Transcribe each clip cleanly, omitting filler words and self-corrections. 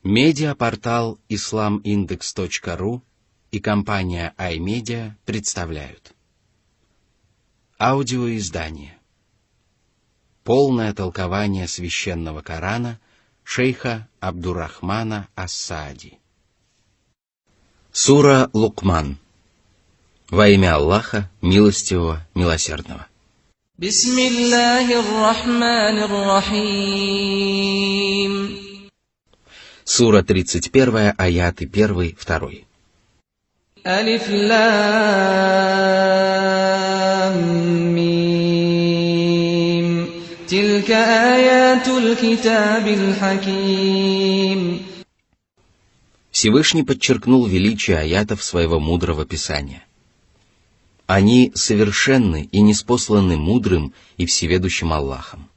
Медиапортал islamindex.ru и компания iMedia представляют аудиоиздание «Полное толкование священного Корана» шейха Абдуррахмана ас-Саади. Сура Лукман. Во имя Аллаха, милостивого, милосердного. Бисмиллахир-рахманир-рахим. Сура 31, аяты 1, 2. Алиф лам мим. Тилька аятуль китабиль хаким. Всевышний подчеркнул величие аятов своего мудрого писания. Они совершенны и ниспосланы мудрым и всеведущим Аллахом.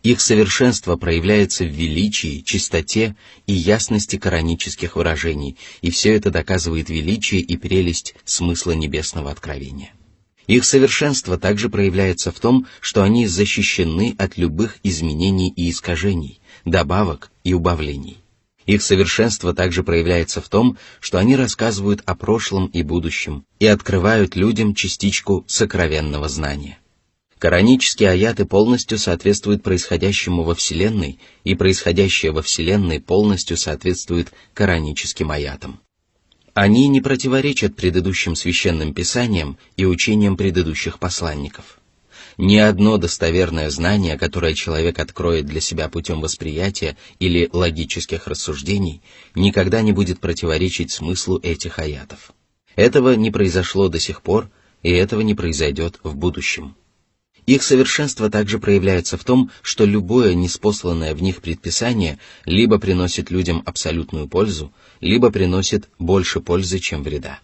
Их совершенство проявляется в величии, чистоте и ясности коранических выражений, и все это доказывает величие и прелесть смысла небесного откровения. Их совершенство также проявляется в том, что они защищены от любых изменений и искажений, добавок и убавлений. Их совершенство также проявляется в том, что они рассказывают о прошлом и будущем и открывают людям частичку сокровенного знания. Коранические аяты полностью соответствуют происходящему во Вселенной, и происходящее во Вселенной полностью соответствует кораническим аятам. Они не противоречат предыдущим священным писаниям и учениям предыдущих посланников. Ни одно достоверное знание, которое человек откроет для себя путем восприятия или логических рассуждений, никогда не будет противоречить смыслу этих аятов. Этого не произошло до сих пор, и этого не произойдет в будущем. Их совершенство также проявляется в том, что любое ниспосланное в них предписание либо приносит людям абсолютную пользу, либо приносит больше пользы, чем вреда.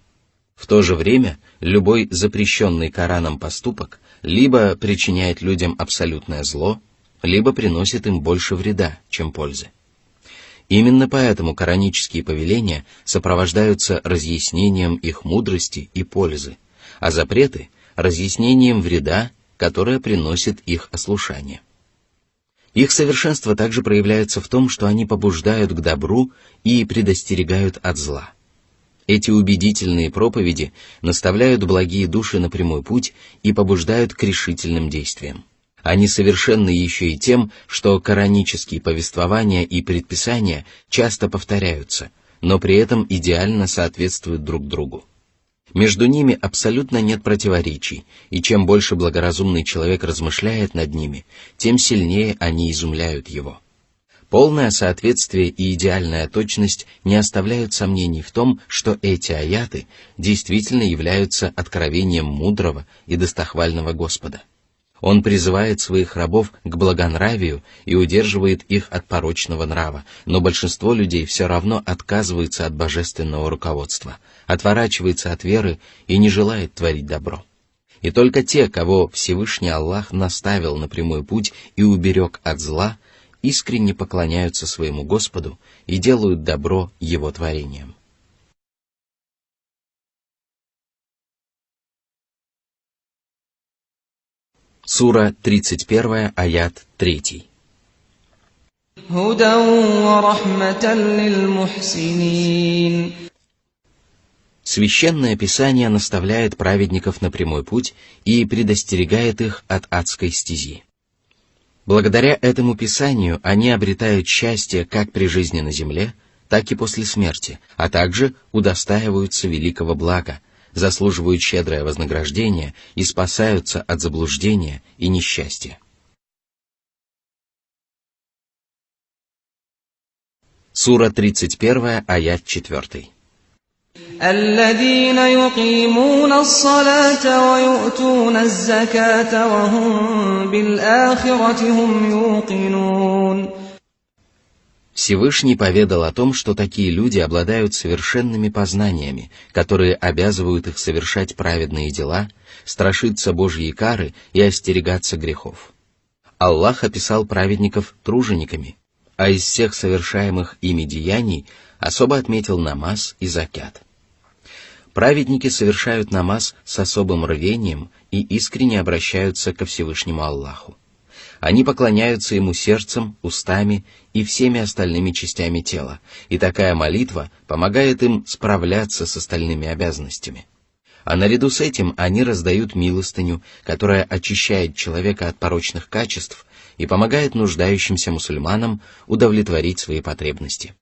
В то же время, любой запрещенный Кораном поступок либо причиняет людям абсолютное зло, либо приносит им больше вреда, чем пользы. Именно поэтому коранические повеления сопровождаются разъяснением их мудрости и пользы, а запреты – разъяснением вреда, которое приносит их ослушание. Их совершенство также проявляется в том, что они побуждают к добру и предостерегают от зла. Эти убедительные проповеди наставляют благие души на прямой путь и побуждают к решительным действиям. Они совершенны еще и тем, что коранические повествования и предписания часто повторяются, но при этом идеально соответствуют друг другу. Между ними абсолютно нет противоречий, и чем больше благоразумный человек размышляет над ними, тем сильнее они изумляют его. Полное соответствие и идеальная точность не оставляют сомнений в том, что эти аяты действительно являются откровением мудрого и достохвального Господа. Он призывает своих рабов к благонравию и удерживает их от порочного нрава, но большинство людей все равно отказывается от божественного руководства, отворачивается от веры и не желает творить добро. И только те, кого Всевышний Аллах наставил на прямой путь и уберег от зла, искренне поклоняются своему Господу и делают добро Его творениям. Сура 31, аят 3. Священное Писание наставляет праведников на прямой путь и предостерегает их от адской стези. Благодаря этому Писанию они обретают счастье как при жизни на земле, так и после смерти, а также удостаиваются великого блага, заслуживают щедрое вознаграждение и спасаются от заблуждения и несчастья. Сура 31, аят 4. الذين يقيمون الصلاة ويؤتون الزكاة وهم بالآخرة هم يوقنون. Всевышний поведал о том, что такие люди обладают совершенными познаниями, которые обязывают их совершать праведные дела, страшиться Божьей кары и остерегаться грехов. Аллах описал праведников тружениками, а из всех совершаемых ими деяний особо отметил намаз и закят. Праведники совершают намаз с особым рвением и искренне обращаются ко Всевышнему Аллаху. Они поклоняются ему сердцем, устами и всеми остальными частями тела, и такая молитва помогает им справляться с остальными обязанностями. А наряду с этим они раздают милостыню, которая очищает человека от порочных качеств и помогает нуждающимся мусульманам удовлетворить свои потребности.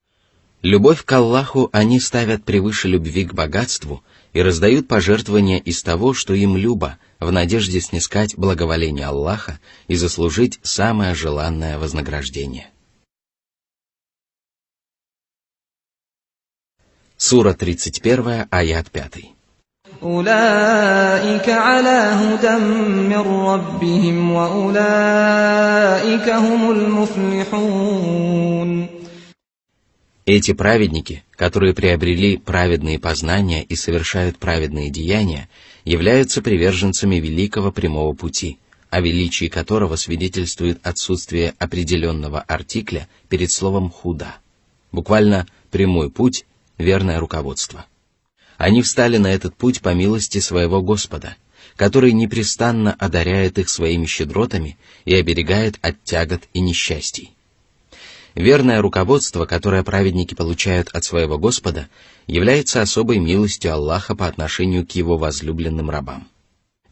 Любовь к Аллаху они ставят превыше любви к богатству и раздают пожертвования из того, что им любо, в надежде снискать благоволение Аллаха и заслужить самое желанное вознаграждение. Сура 31, аят 5. أولئك على هدى من ربهم وأولئك هم المفلحون. Эти праведники, которые приобрели праведные познания и совершают праведные деяния, являются приверженцами великого прямого пути, о величии которого свидетельствует отсутствие определенного артикля перед словом «худа». Буквально «прямой путь», «верное руководство». Они встали на этот путь по милости своего Господа, который непрестанно одаряет их своими щедротами и оберегает от тягот и несчастий. Верное руководство, которое праведники получают от своего Господа, является особой милостью Аллаха по отношению к его возлюбленным рабам.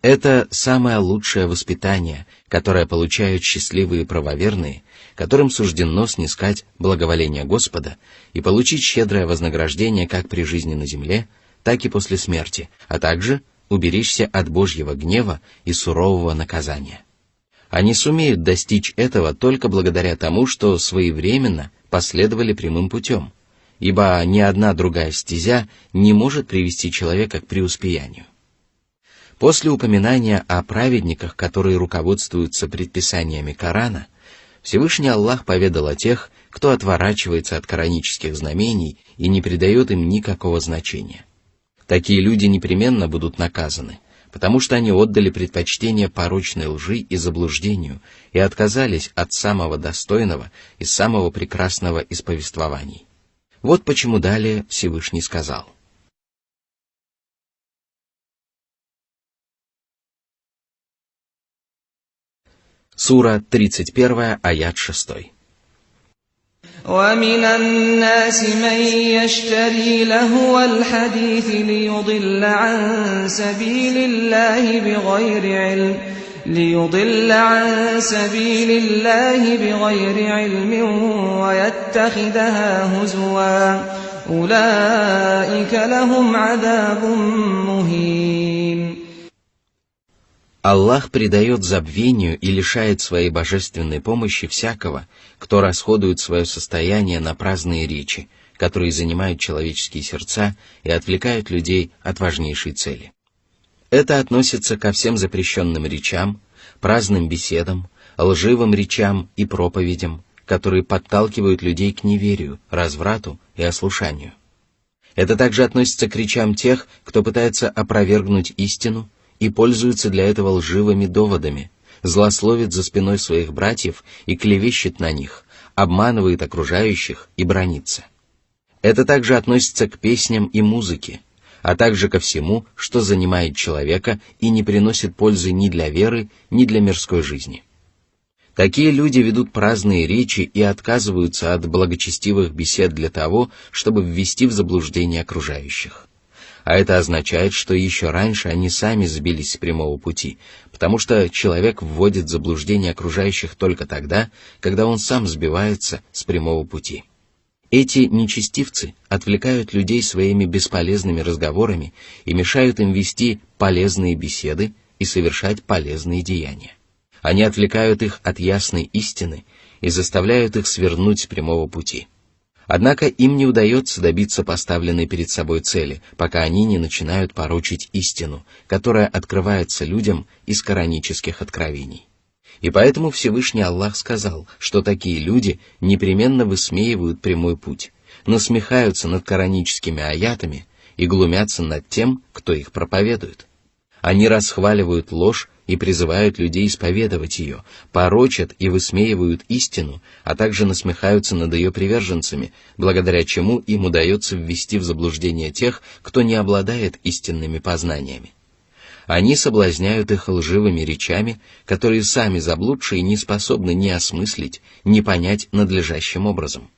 Это самое лучшее воспитание, которое получают счастливые правоверные, которым суждено снискать благоволение Господа и получить щедрое вознаграждение как при жизни на земле, так и после смерти, а также уберечься от Божьего гнева и сурового наказания. Они сумеют достичь этого только благодаря тому, что своевременно последовали прямым путем, ибо ни одна другая стезя не может привести человека к преуспеянию. После упоминания о праведниках, которые руководствуются предписаниями Корана, Всевышний Аллах поведал о тех, кто отворачивается от коранических знамений и не придает им никакого значения. Такие люди непременно будут наказаны, потому что они отдали предпочтение порочной лжи и заблуждению и отказались от самого достойного и самого прекрасного из повествований. Вот почему далее Всевышний сказал. Сура 31, аят 6. ومن الناس من يشتري لهو الحديث ليضل عن سبيل الله بغير علم ويتخذها هزوا أولئك لهم عذاب مهين. Аллах предает забвению и лишает своей божественной помощи всякого, кто расходует свое состояние на праздные речи, которые занимают человеческие сердца и отвлекают людей от важнейшей цели. Это относится ко всем запрещенным речам, праздным беседам, лживым речам и проповедям, которые подталкивают людей к неверию, разврату и ослушанию. Это также относится к речам тех, кто пытается опровергнуть истину, и пользуется для этого лживыми доводами, злословит за спиной своих братьев и клевещет на них, обманывает окружающих и бранится. Это также относится к песням и музыке, а также ко всему, что занимает человека и не приносит пользы ни для веры, ни для мирской жизни. Такие люди ведут праздные речи и отказываются от благочестивых бесед для того, чтобы ввести в заблуждение окружающих. А это означает, что еще раньше они сами сбились с прямого пути, потому что человек вводит в заблуждение окружающих только тогда, когда он сам сбивается с прямого пути. Эти нечестивцы отвлекают людей своими бесполезными разговорами и мешают им вести полезные беседы и совершать полезные деяния. Они отвлекают их от ясной истины и заставляют их свернуть с прямого пути. Однако им не удается добиться поставленной перед собой цели, пока они не начинают порочить истину, которая открывается людям из коранических откровений. И поэтому Всевышний Аллах сказал, что такие люди непременно высмеивают прямой путь, насмехаются над кораническими аятами и глумятся над тем, кто их проповедует. Они расхваливают ложь и призывают людей исповедовать ее, порочат и высмеивают истину, а также насмехаются над ее приверженцами, благодаря чему им удается ввести в заблуждение тех, кто не обладает истинными познаниями. Они соблазняют их лживыми речами, которые сами заблудшие не способны ни осмыслить, ни понять надлежащим образом.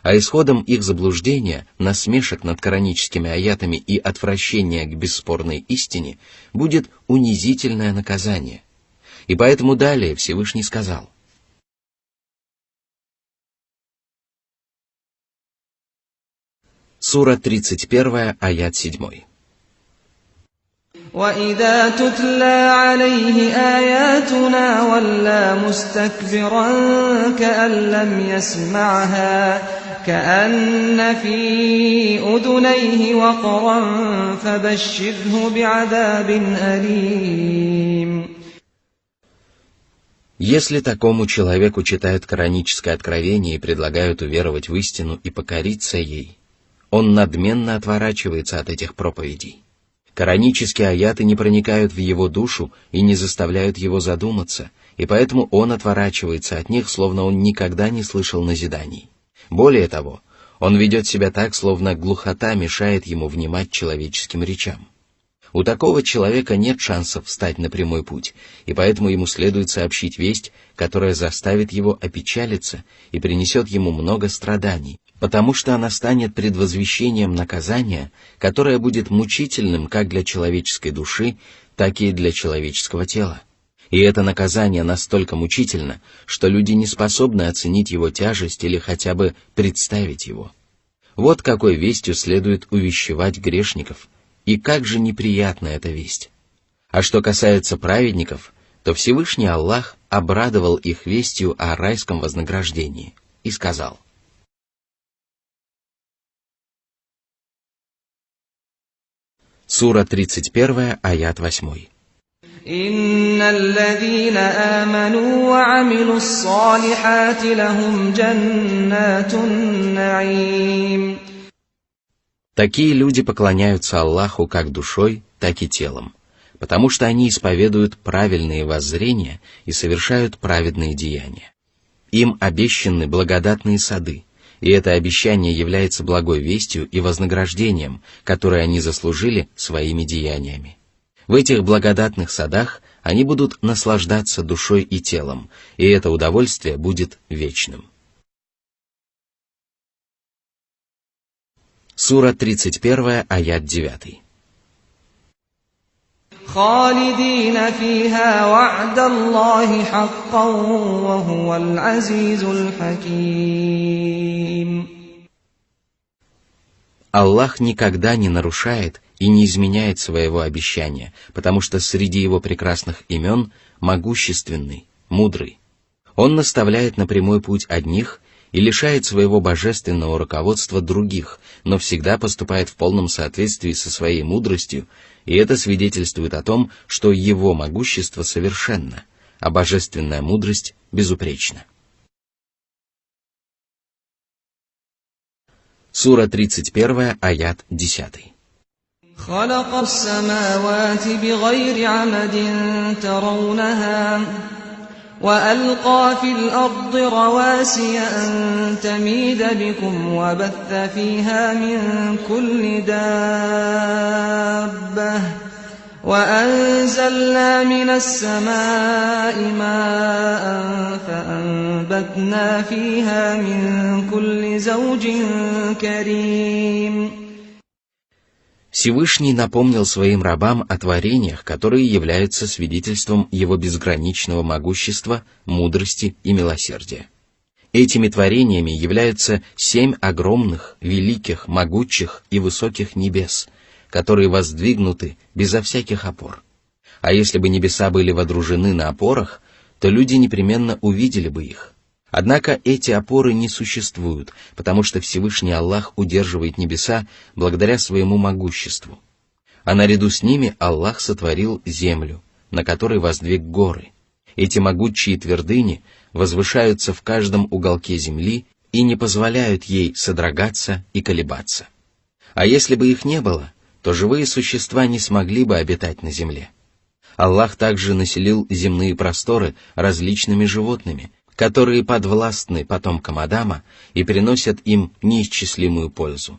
А исходом их заблуждения, насмешек над кораническими аятами и отвращения к бесспорной истине будет унизительное наказание. И поэтому далее Всевышний сказал: Сура 31, аят 7. وَإِذَا تُتْلَى عَلَيْهِ آيَاتُنَا وَلَّى مُسْتَكْبِرًا كَأَن لَّمْ يَسْمَعْهَا كَأَنَّ فِي أُذُنَيْهِ وَقْرًا فَبَشِّرْهُ بِعَذَابٍ أَلِيمٍ. Если такому человеку читают кораническое откровение и предлагают уверовать в истину и покориться ей, он надменно отворачивается от этих проповедей. Коранические аяты не проникают в его душу и не заставляют его задуматься, и поэтому он отворачивается от них, словно он никогда не слышал назиданий. Более того, он ведет себя так, словно глухота мешает ему внимать человеческим речам. У такого человека нет шансов встать на прямой путь, и поэтому ему следует сообщить весть, которая заставит его опечалиться и принесет ему много страданий, потому что она станет предвозвещением наказания, которое будет мучительным как для человеческой души, так и для человеческого тела. И это наказание настолько мучительно, что люди не способны оценить его тяжесть или хотя бы представить его. Вот какой вестью следует увещевать грешников, и как же неприятна эта весть. А что касается праведников, то Всевышний Аллах обрадовал их вестью о райском вознаграждении и сказал: Сура 31, аят 8. «Инна аллазина аману ва амилу ссалихати лахум джаннатун наим». Такие люди поклоняются Аллаху как душой, так и телом, потому что они исповедуют правильные воззрения и совершают праведные деяния. Им обещаны благодатные сады, и это обещание является благой вестью и вознаграждением, которое они заслужили своими деяниями. В этих благодатных садах они будут наслаждаться душой и телом, и это удовольствие будет вечным. Сура 31, аят 9. خالدين فيها وعد الله حقا وهو العزيز الحكيم. Аллах никогда не нарушает и не изменяет своего обещания, потому что среди его прекрасных имен могущественный, мудрый. Он наставляет на прямой путь одних и лишает своего божественного руководства других, но всегда поступает в полном соответствии со своей мудростью, и это свидетельствует о том, что его могущество совершенно, а божественная мудрость безупречна. Сура 31, аят 10. خلق السماوات بغير عمد ترونها وألقى في الأرض رواسي أن تميد بكم وبث فيها من كل دابة وأنزلنا من السماء ماء فأنبتنا فيها من كل زوج كريم. Всевышний напомнил своим рабам о творениях, которые являются свидетельством его безграничного могущества, мудрости и милосердия. Этими творениями являются 7 огромных, великих, могучих и высоких небес, которые воздвигнуты безо всяких опор. А если бы небеса были водружены на опорах, то люди непременно увидели бы их. Однако эти опоры не существуют, потому что Всевышний Аллах удерживает небеса благодаря своему могуществу. А наряду с ними Аллах сотворил землю, на которой воздвиг горы. Эти могучие твердыни возвышаются в каждом уголке земли и не позволяют ей содрогаться и колебаться. А если бы их не было, то живые существа не смогли бы обитать на земле. Аллах также населил земные просторы различными животными, которые подвластны потомкам Адама и приносят им неисчислимую пользу.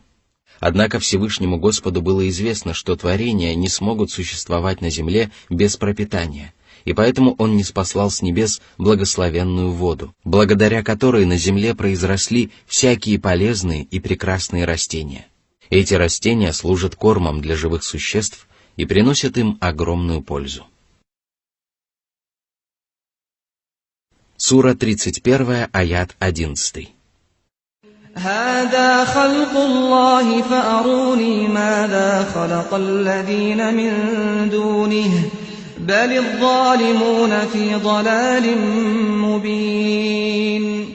Однако Всевышнему Господу было известно, что творения не смогут существовать на земле без пропитания, и поэтому Он ниспослал с небес благословенную воду, благодаря которой на земле произросли всякие полезные и прекрасные растения. Эти растения служат кормом для живых существ и приносят им огромную пользу. Сура 31, аят 11. هذا خلق الله فأروني ماذا خلق الذين من دونه بل الظالمون في ضلال مبين.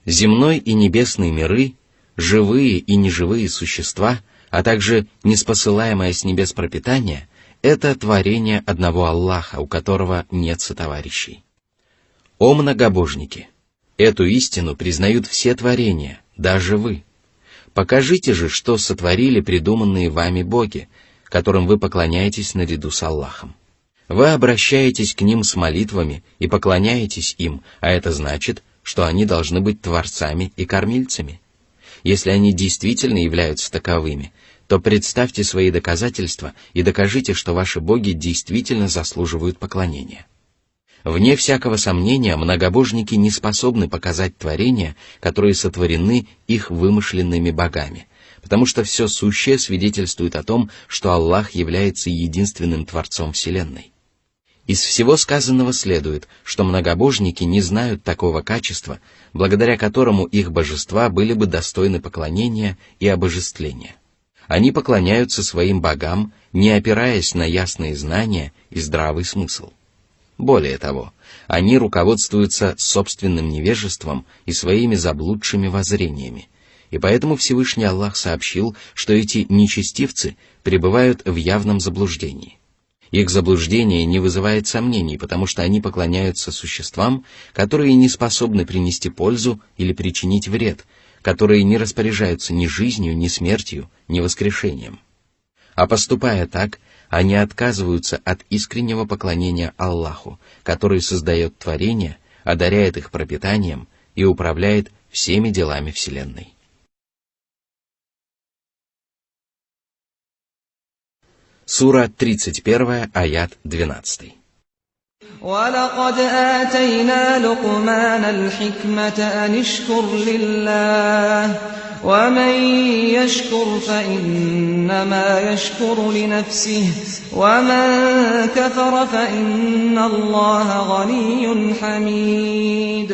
Земной и небесный миры, живые и неживые существа, а также ниспосылаемое с небес пропитание — это творение одного Аллаха, у которого нет сотоварищей. О многобожники! Эту истину признают все творения, даже вы. Покажите же, что сотворили придуманные вами боги, которым вы поклоняетесь наряду с Аллахом. Вы обращаетесь к ним с молитвами и поклоняетесь им, а это значит, что они должны быть творцами и кормильцами. Если они действительно являются таковыми, то представьте свои доказательства и докажите, что ваши боги действительно заслуживают поклонения. Вне всякого сомнения, многобожники не способны показать творения, которые сотворены их вымышленными богами, потому что все сущее свидетельствует о том, что Аллах является единственным Творцом Вселенной. Из всего сказанного следует, что многобожники не знают такого качества, благодаря которому их божества были бы достойны поклонения и обожествления. Они поклоняются своим богам, не опираясь на ясные знания и здравый смысл. Более того, они руководствуются собственным невежеством и своими заблудшими воззрениями, и поэтому Всевышний Аллах сообщил, что эти нечестивцы пребывают в явном заблуждении. Их заблуждение не вызывает сомнений, потому что они поклоняются существам, которые не способны принести пользу или причинить вред, которые не распоряжаются ни жизнью, ни смертью, ни воскрешением. А поступая так, они отказываются от искреннего поклонения Аллаху, который создает творения, одаряет их пропитанием и управляет всеми делами Вселенной. Сура 31, аят 12. وَلَقَدْ آتَيْنَا لُقْمَانَ الْحِكْمَةَ أَنِ اشْكُرْ لِلَّهِ وَمَنْ يَشْكُرْ فَإِنَّمَا يَشْكُرُ لِنَفْسِهِ وَمَنْ كَفَرَ فَإِنَّ اللَّهَ غَنِيٌّ حَمِيدٌ.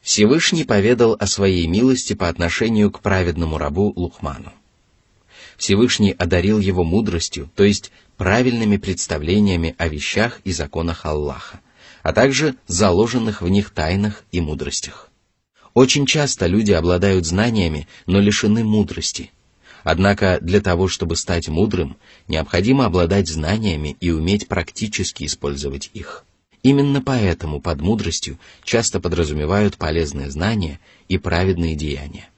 Всевышний поведал о своей милости по отношению к праведному рабу Лукману. Всевышний одарил его мудростью, то есть правильными представлениями о вещах и законах Аллаха, а также заложенных в них тайнах и мудростях. Очень часто люди обладают знаниями, но лишены мудрости. Однако для того, чтобы стать мудрым, необходимо обладать знаниями и уметь практически использовать их. Именно поэтому под мудростью часто подразумевают полезные знания и праведные деяния.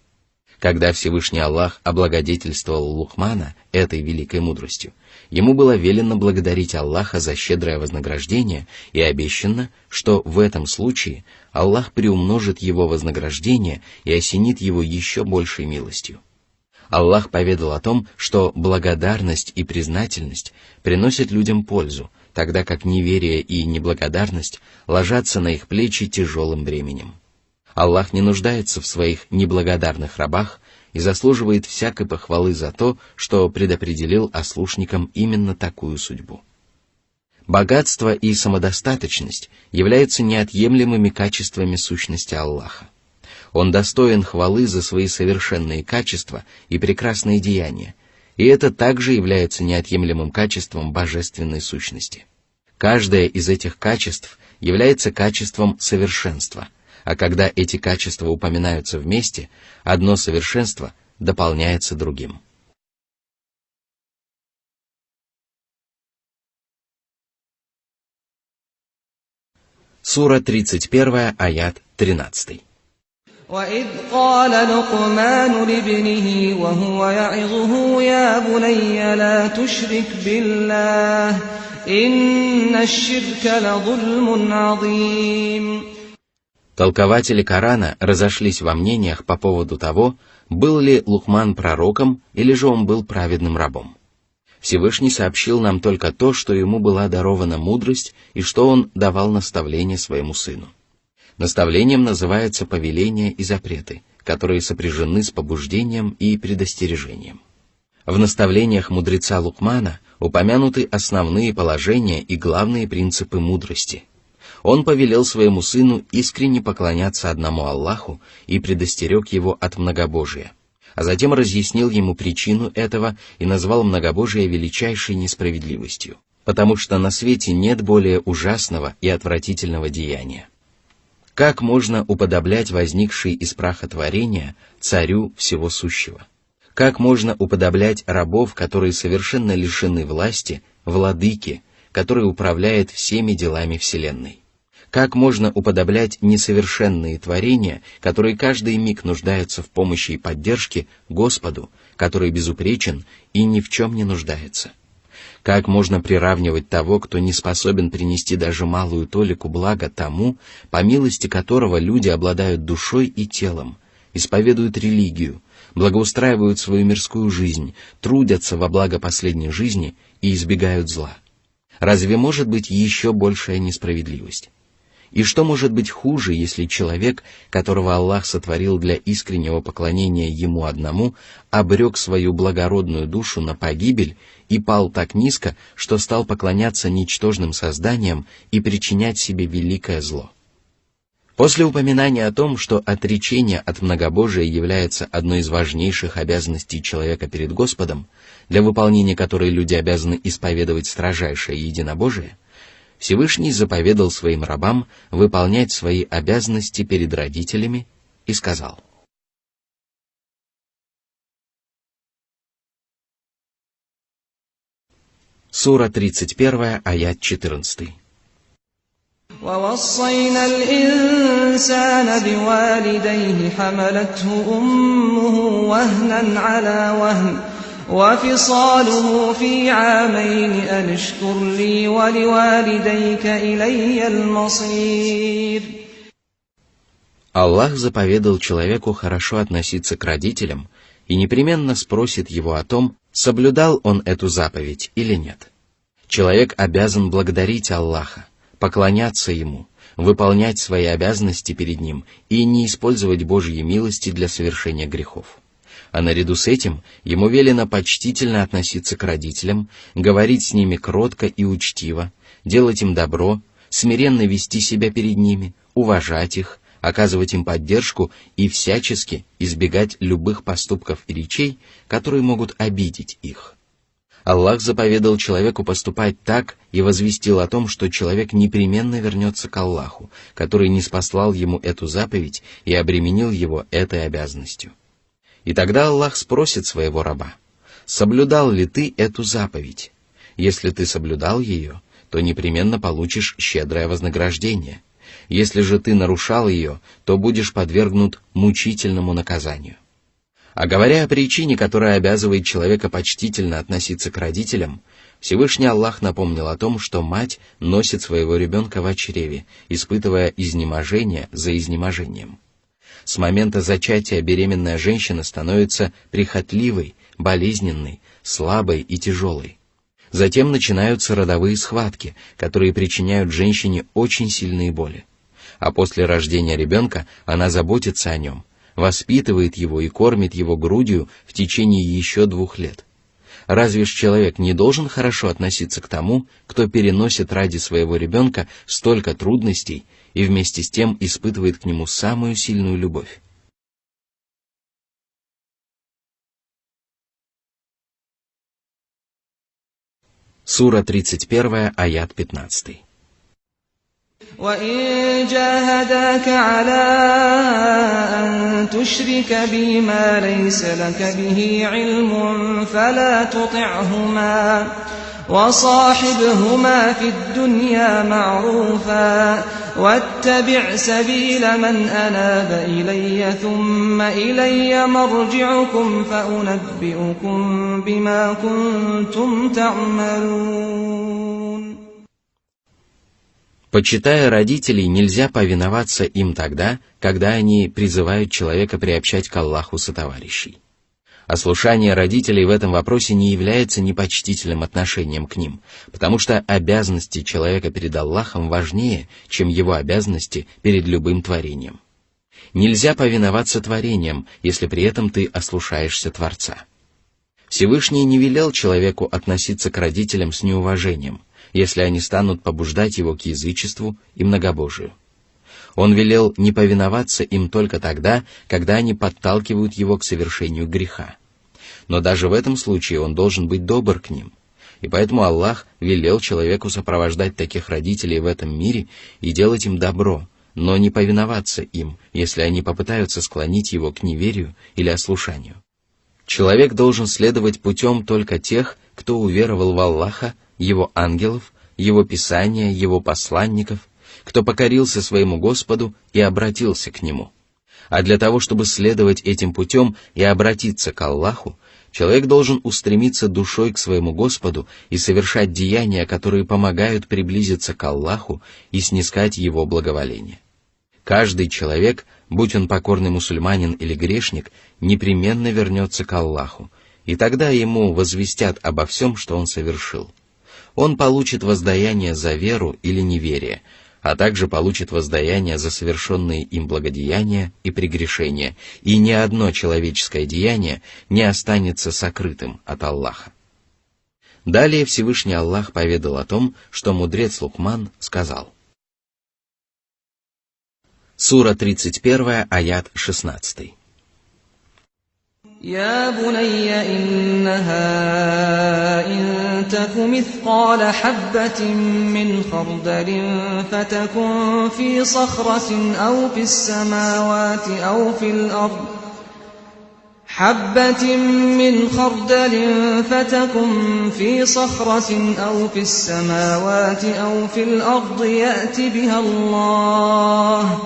Когда Всевышний Аллах облагодетельствовал Лукмана этой великой мудростью, ему было велено благодарить Аллаха за щедрое вознаграждение и обещано, что в этом случае Аллах приумножит его вознаграждение и осенит его еще большей милостью. Аллах поведал о том, что благодарность и признательность приносят людям пользу, тогда как неверие и неблагодарность ложатся на их плечи тяжелым бременем. Аллах не нуждается в своих неблагодарных рабах и заслуживает всякой похвалы за то, что предопределил ослушникам именно такую судьбу. Богатство и самодостаточность являются неотъемлемыми качествами сущности Аллаха. Он достоин хвалы за свои совершенные качества и прекрасные деяния, и это также является неотъемлемым качеством божественной сущности. Каждое из этих качеств является качеством совершенства, а когда эти качества упоминаются вместе, одно совершенство дополняется другим. Сура 31, аят 13. وَإِذْ قَالَ لُقْمَانُ لِابْنِهِ وَهُوَ يَعِظُهُ يَا بُنَيَّ لَا تُشْرِكْ بِاللَّهِ إِنَّ الشِّرْكَ لَظُلْمٌ عَظِيمٌ. Толкователи Корана разошлись во мнениях по поводу того, был ли Лукман пророком или же он был праведным рабом. Всевышний сообщил нам только то, что ему была дарована мудрость и что он давал наставление своему сыну. Наставлением называется повеления и запреты, которые сопряжены с побуждением и предостережением. В наставлениях мудреца Лукмана упомянуты основные положения и главные принципы мудрости. Он повелел своему сыну искренне поклоняться одному Аллаху и предостерег его от многобожия, а затем разъяснил ему причину этого и назвал многобожие величайшей несправедливостью, потому что на свете нет более ужасного и отвратительного деяния. Как можно уподоблять возникший из праха творения царю всего сущего? Как можно уподоблять рабов, которые совершенно лишены власти, владыке, который управляет всеми делами вселенной? Как можно уподоблять несовершенные творения, которые каждый миг нуждаются в помощи и поддержке, Господу, который безупречен и ни в чем не нуждается? Как можно приравнивать того, кто не способен принести даже малую толику блага тому, по милости которого люди обладают душой и телом, исповедуют религию, благоустраивают свою мирскую жизнь, трудятся во благо последней жизни и избегают зла? Разве может быть еще большая несправедливость? И что может быть хуже, если человек, которого Аллах сотворил для искреннего поклонения Ему одному, обрек свою благородную душу на погибель и пал так низко, что стал поклоняться ничтожным созданиям и причинять себе великое зло? После упоминания о том, что отречение от многобожия является одной из важнейших обязанностей человека перед Господом, для выполнения которой люди обязаны исповедовать строжайшее единобожие, Всевышний заповедал своим рабам выполнять свои обязанности перед родителями и сказал: Сура 31, аят 14. ووصينا الإنسان بوالديه حملته أمه وهنا على وهن وفصاله في عامين أن اشكر لي ولوالديك إلي المصير. Аллах заповедал человеку хорошо относиться к родителям и непременно спросит его о том, соблюдал он эту заповедь или нет. Человек обязан благодарить Аллаха, поклоняться Ему, выполнять свои обязанности перед Ним и не использовать Божьи милости для совершения грехов. А наряду с этим ему велено почтительно относиться к родителям, говорить с ними кротко и учтиво, делать им добро, смиренно вести себя перед ними, уважать их, оказывать им поддержку и всячески избегать любых поступков и речей, которые могут обидеть их. Аллах заповедал человеку поступать так и возвестил о том, что человек непременно вернется к Аллаху, который ниспослал ему эту заповедь и обременил его этой обязанностью. И тогда Аллах спросит своего раба: соблюдал ли ты эту заповедь? Если ты соблюдал ее, то непременно получишь щедрое вознаграждение. Если же ты нарушал ее, то будешь подвергнут мучительному наказанию. А говоря о причине, которая обязывает человека почтительно относиться к родителям, Всевышний Аллах напомнил о том, что мать носит своего ребенка в чреве, испытывая изнеможение за изнеможением. С момента зачатия беременная женщина становится прихотливой, болезненной, слабой и тяжелой. Затем начинаются родовые схватки, которые причиняют женщине очень сильные боли. А после рождения ребенка она заботится о нем, воспитывает его и кормит его грудью в течение еще 2 лет. Разве ж человек не должен хорошо относиться к тому, кто переносит ради своего ребенка столько трудностей и вместе с тем испытывает к нему самую сильную любовь? Сура 31, аят 15. وإن جاهداك على أن تشرك بي ما ليس لك به علم فلا تطعهما وصاحبهما في الدنيا معروفا واتبع سبيل من أناب إلي ثم إلي مرجعكم فأنبئكم بما كنتم تعملون. Почитая родителей, нельзя повиноваться им тогда, когда они призывают человека приобщать к Аллаху сотоварищей. Ослушание родителей в этом вопросе не является непочтительным отношением к ним, потому что обязанности человека перед Аллахом важнее, чем его обязанности перед любым творением. Нельзя повиноваться творениям, если при этом ты ослушаешься Творца. Всевышний не велел человеку относиться к родителям с неуважением, если они станут побуждать его к язычеству и многобожию. Он велел не повиноваться им только тогда, когда они подталкивают его к совершению греха. Но даже в этом случае он должен быть добр к ним. И поэтому Аллах велел человеку сопровождать таких родителей в этом мире и делать им добро, но не повиноваться им, если они попытаются склонить его к неверию или ослушанию. Человек должен следовать путем только тех, кто уверовал в Аллаха, Его ангелов, Его Писания, Его посланников, кто покорился своему Господу и обратился к Нему. А для того, чтобы следовать этим путем и обратиться к Аллаху, человек должен устремиться душой к своему Господу и совершать деяния, которые помогают приблизиться к Аллаху и снискать Его благоволение. Каждый человек, будь он покорный мусульманин или грешник, непременно вернется к Аллаху, и тогда ему возвестят обо всем, что он совершил. Он получит воздаяние за веру или неверие, а также получит воздаяние за совершенные им благодеяния и прегрешения, и ни одно человеческое деяние не останется сокрытым от Аллаха. Далее Всевышний Аллах поведал о том, что мудрец Лукман сказал. Сура 31, аят 16. يا بني إنها إن تك مثقال حبة من خردل فتكن في صخرة أو في السماوات أو في الأرض حبة من خردل فتكن في صخرة أو في السماوات أو في الأرض يأت بها الله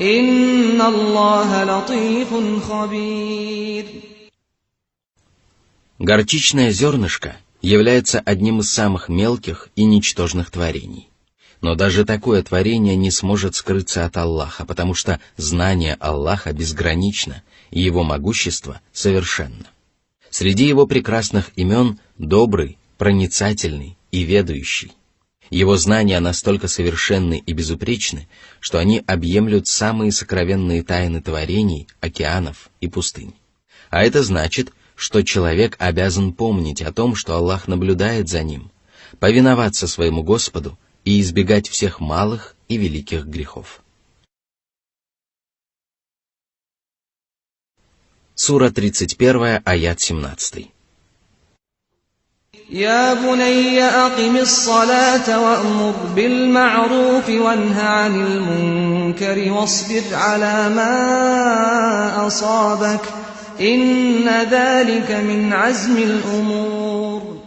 إن الله لطيف خبير. Горчичное зернышко является одним из самых мелких и ничтожных творений. Но даже такое творение не сможет скрыться от Аллаха, потому что знание Аллаха безгранично, и Его могущество совершенно. Среди Его прекрасных имен добрый, проницательный и ведающий. Его знания настолько совершенны и безупречны, что они объемлют самые сокровенные тайны творений, океанов и пустынь. А это значит, что человек обязан помнить о том, что Аллах наблюдает за ним, повиноваться своему Господу и избегать всех малых и великих грехов. Сура 31, аят 17. يا بني أقم الصلاة وأمر بالمعروف وانه عن المنكر واصبر على ما أصابك إن ذلك من عزم الأمور.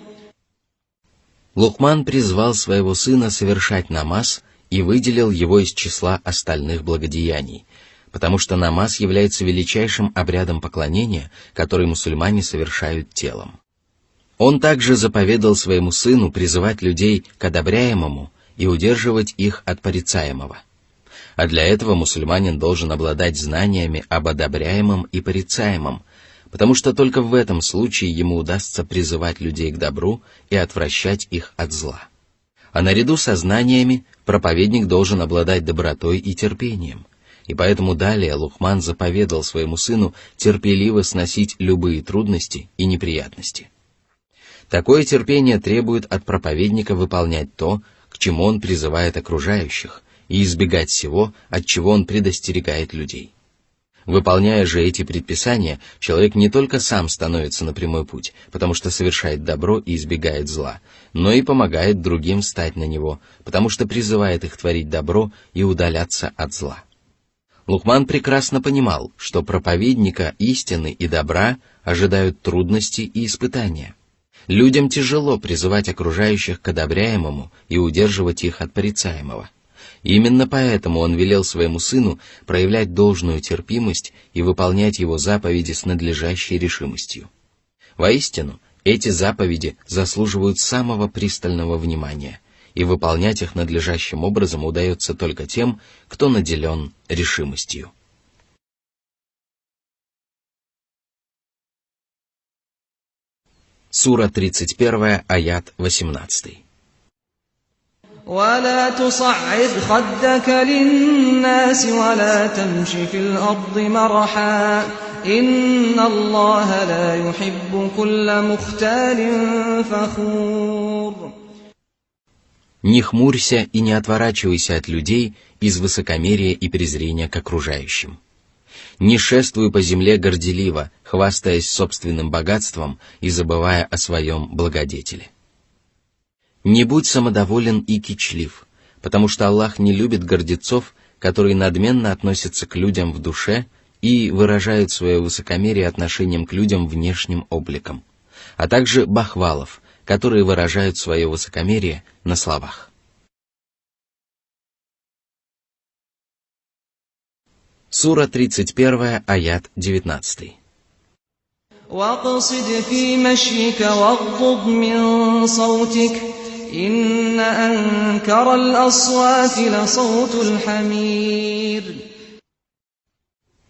Лукман призвал своего сына совершать намаз и выделил его из числа остальных благодеяний, потому что намаз является величайшим обрядом поклонения, который мусульмане совершают телом. Он также заповедал своему сыну призывать людей к одобряемому и удерживать их от порицаемого. А для этого мусульманин должен обладать знаниями об одобряемом и порицаемом, потому что только в этом случае ему удастся призывать людей к добру и отвращать их от зла. А наряду со знаниями проповедник должен обладать добротой и терпением, и поэтому далее Лукман заповедал своему сыну терпеливо сносить любые трудности и неприятности. Такое терпение требует от проповедника выполнять то, к чему он призывает окружающих, и избегать всего, от чего он предостерегает людей. Выполняя же эти предписания, человек не только сам становится на прямой путь, потому что совершает добро и избегает зла, но и помогает другим стать на него, потому что призывает их творить добро и удаляться от зла. Лукман прекрасно понимал, что проповедника истины и добра ожидают трудности и испытания. Людям тяжело призывать окружающих к одобряемому и удерживать их от порицаемого. Именно поэтому он велел своему сыну проявлять должную терпимость и выполнять его заповеди с надлежащей решимостью. Воистину, эти заповеди заслуживают самого пристального внимания, и выполнять их надлежащим образом удается только тем, кто наделен решимостью. Сура 31, аят 18. ولا تصعر خدك للناس ولا تمش في الأرض مرحا إن الله لا يحب كل مختال فخور. Не хмурься и не отворачивайся от людей из высокомерия и презрения к окружающим. Не шествуй по земле горделиво, хвастаясь собственным богатством и забывая о своем благодетеле. Не будь самодоволен и кичлив, потому что Аллах не любит гордецов, которые надменно относятся к людям в душе и выражают свое высокомерие отношением к людям внешним обликом, а также бахвалов, которые выражают свое высокомерие на словах. Сура 31, аят 19. وَاقْصِدْ فِي مَشْيِكَ وَاغْضُضْ مِنْ صَوْتِكَ إِنَّ أَنْكَرَ الْأَصْوَاتِ لَصَوْتُ الْحَمِيرِ.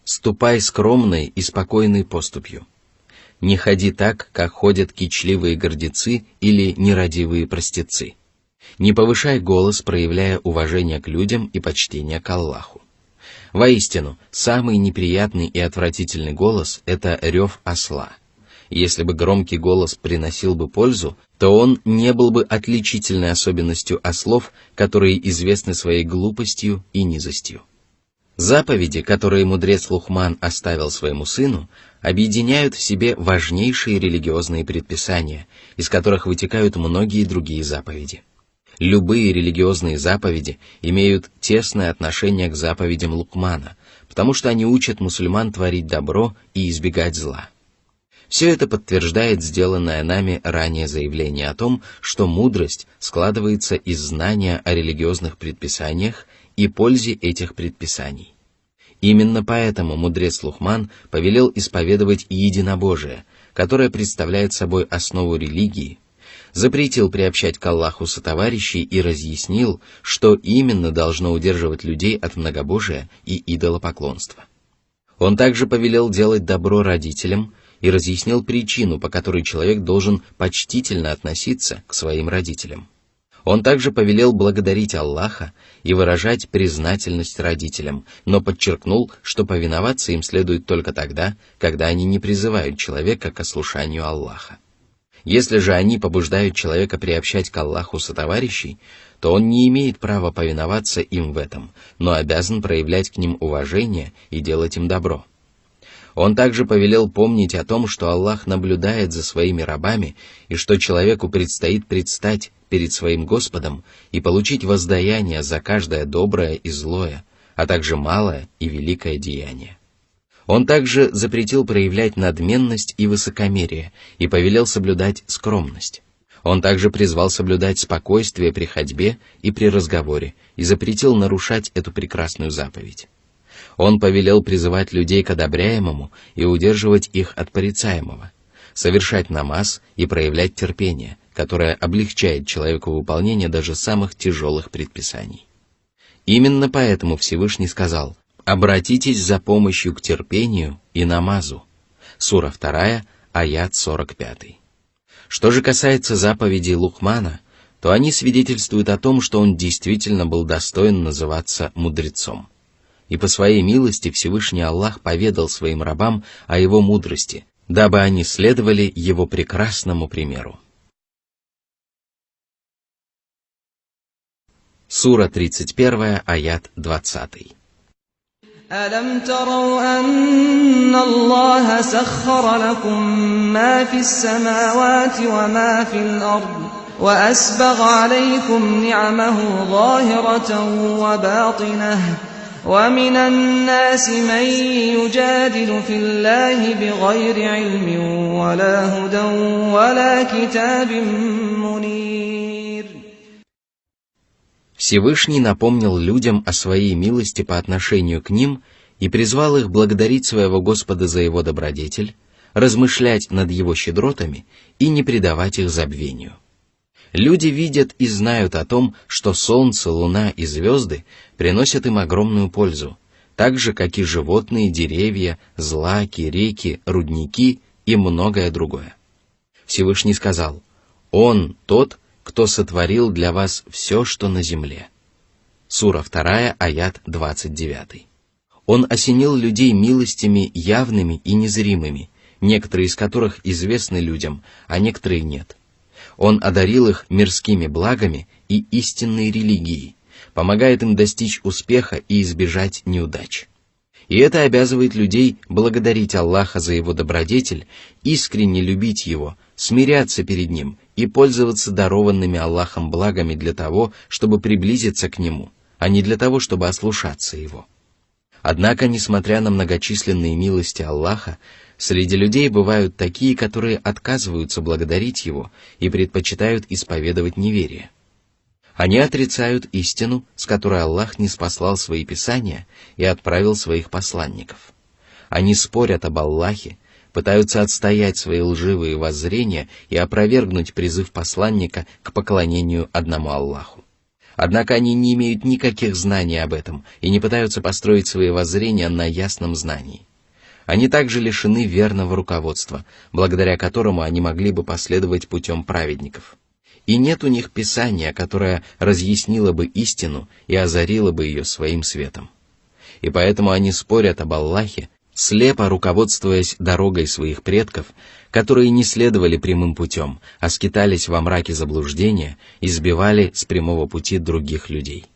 Ступай скромной и спокойной поступью. Не ходи так, как ходят кичливые гордецы или нерадивые простецы. Не повышай голос, проявляя уважение к людям и почтение к Аллаху. Воистину, самый неприятный и отвратительный голос – это рев осла. Если бы громкий голос приносил бы пользу, то он не был бы отличительной особенностью ослов, которые известны своей глупостью и низостью. Заповеди, которые мудрец Лухман оставил своему сыну, объединяют в себе важнейшие религиозные предписания, из которых вытекают многие другие заповеди. Любые религиозные заповеди имеют тесное отношение к заповедям Лукмана, потому что они учат мусульман творить добро и избегать зла. Все это подтверждает сделанное нами ранее заявление о том, что мудрость складывается из знания о религиозных предписаниях и пользе этих предписаний. Именно поэтому мудрец Лухман повелел исповедовать единобожие, которое представляет собой основу религии, запретил приобщать к Аллаху сотоварищей и разъяснил, что именно должно удерживать людей от многобожия и идолопоклонства. Он также повелел делать добро родителям и разъяснил причину, по которой человек должен почтительно относиться к своим родителям. Он также повелел благодарить Аллаха и выражать признательность родителям, но подчеркнул, что повиноваться им следует только тогда, когда они не призывают человека к ослушанию Аллаха. Если же они побуждают человека приобщать к Аллаху сотоварищей, то он не имеет права повиноваться им в этом, но обязан проявлять к ним уважение и делать им добро. Он также повелел помнить о том, что Аллах наблюдает за своими рабами и что человеку предстоит предстать перед своим Господом и получить воздаяние за каждое доброе и злое, а также малое и великое деяние. Он также запретил проявлять надменность и высокомерие и повелел соблюдать скромность. Он также призвал соблюдать спокойствие при ходьбе и при разговоре и запретил нарушать эту прекрасную заповедь. Он повелел призывать людей к одобряемому и удерживать их от порицаемого, совершать намаз и проявлять терпение, которое облегчает человеку выполнение даже самых тяжелых предписаний. Именно поэтому Всевышний сказал: «Обратитесь за помощью к терпению и намазу». Сура 2, аят 45. Что же касается заповедей Лухмана, то они свидетельствуют о том, что он действительно был достоин называться мудрецом. И по своей милости Всевышний Аллах поведал своим рабам о его мудрости, дабы они следовали его прекрасному примеру. Сура 31, аят 20. أَلَمْ تَرَوْا أَنَّ اللَّهَ سَخَّرَ لَكُم مَّا فِي السَّمَاوَاتِ وَمَا فِي الْأَرْضِ وَأَسْبَغَ عَلَيْكُمْ نِعَمَهُ ظَاهِرَةً وَبَاطِنَةً وَمِنَ النَّاسِ مَن يُجَادِلُ فِي اللَّهِ بِغَيْرِ عِلْمٍ وَلَا هُدًى وَلَا كِتَابٍ مُنِيرٍ. Всевышний напомнил людям о своей милости по отношению к ним и призвал их благодарить своего Господа за его добродетель, размышлять над его щедротами и не предавать их забвению. Люди видят и знают о том, что солнце, луна и звезды приносят им огромную пользу, так же, как и животные, деревья, злаки, реки, рудники и многое другое. Всевышний сказал: «Он тот, кто сотворил для вас все, что на земле». Сура 2, аят 29. Он осенил людей милостями явными и незримыми, некоторые из которых известны людям, а некоторые нет. Он одарил их мирскими благами и истинной религией, помогает им достичь успеха и избежать неудач. И это обязывает людей благодарить Аллаха за его добродетель, искренне любить его, смиряться перед ним и пользоваться дарованными Аллахом благами для того, чтобы приблизиться к нему, а не для того, чтобы ослушаться его. Однако, несмотря на многочисленные милости Аллаха, среди людей бывают такие, которые отказываются благодарить его и предпочитают исповедовать неверие. Они отрицают истину, с которой Аллах ниспослал свои писания и отправил своих посланников. Они спорят об Аллахе, пытаются отстоять свои лживые воззрения и опровергнуть призыв посланника к поклонению одному Аллаху. Однако они не имеют никаких знаний об этом и не пытаются построить свои воззрения на ясном знании. Они также лишены верного руководства, благодаря которому они могли бы последовать путем праведников. И нет у них писания, которое разъяснило бы истину и озарило бы ее своим светом. И поэтому они спорят об Аллахе, слепо руководствуясь дорогой своих предков, которые не следовали прямым путем, а скитались во мраке заблуждения и сбивали с прямого пути других людей.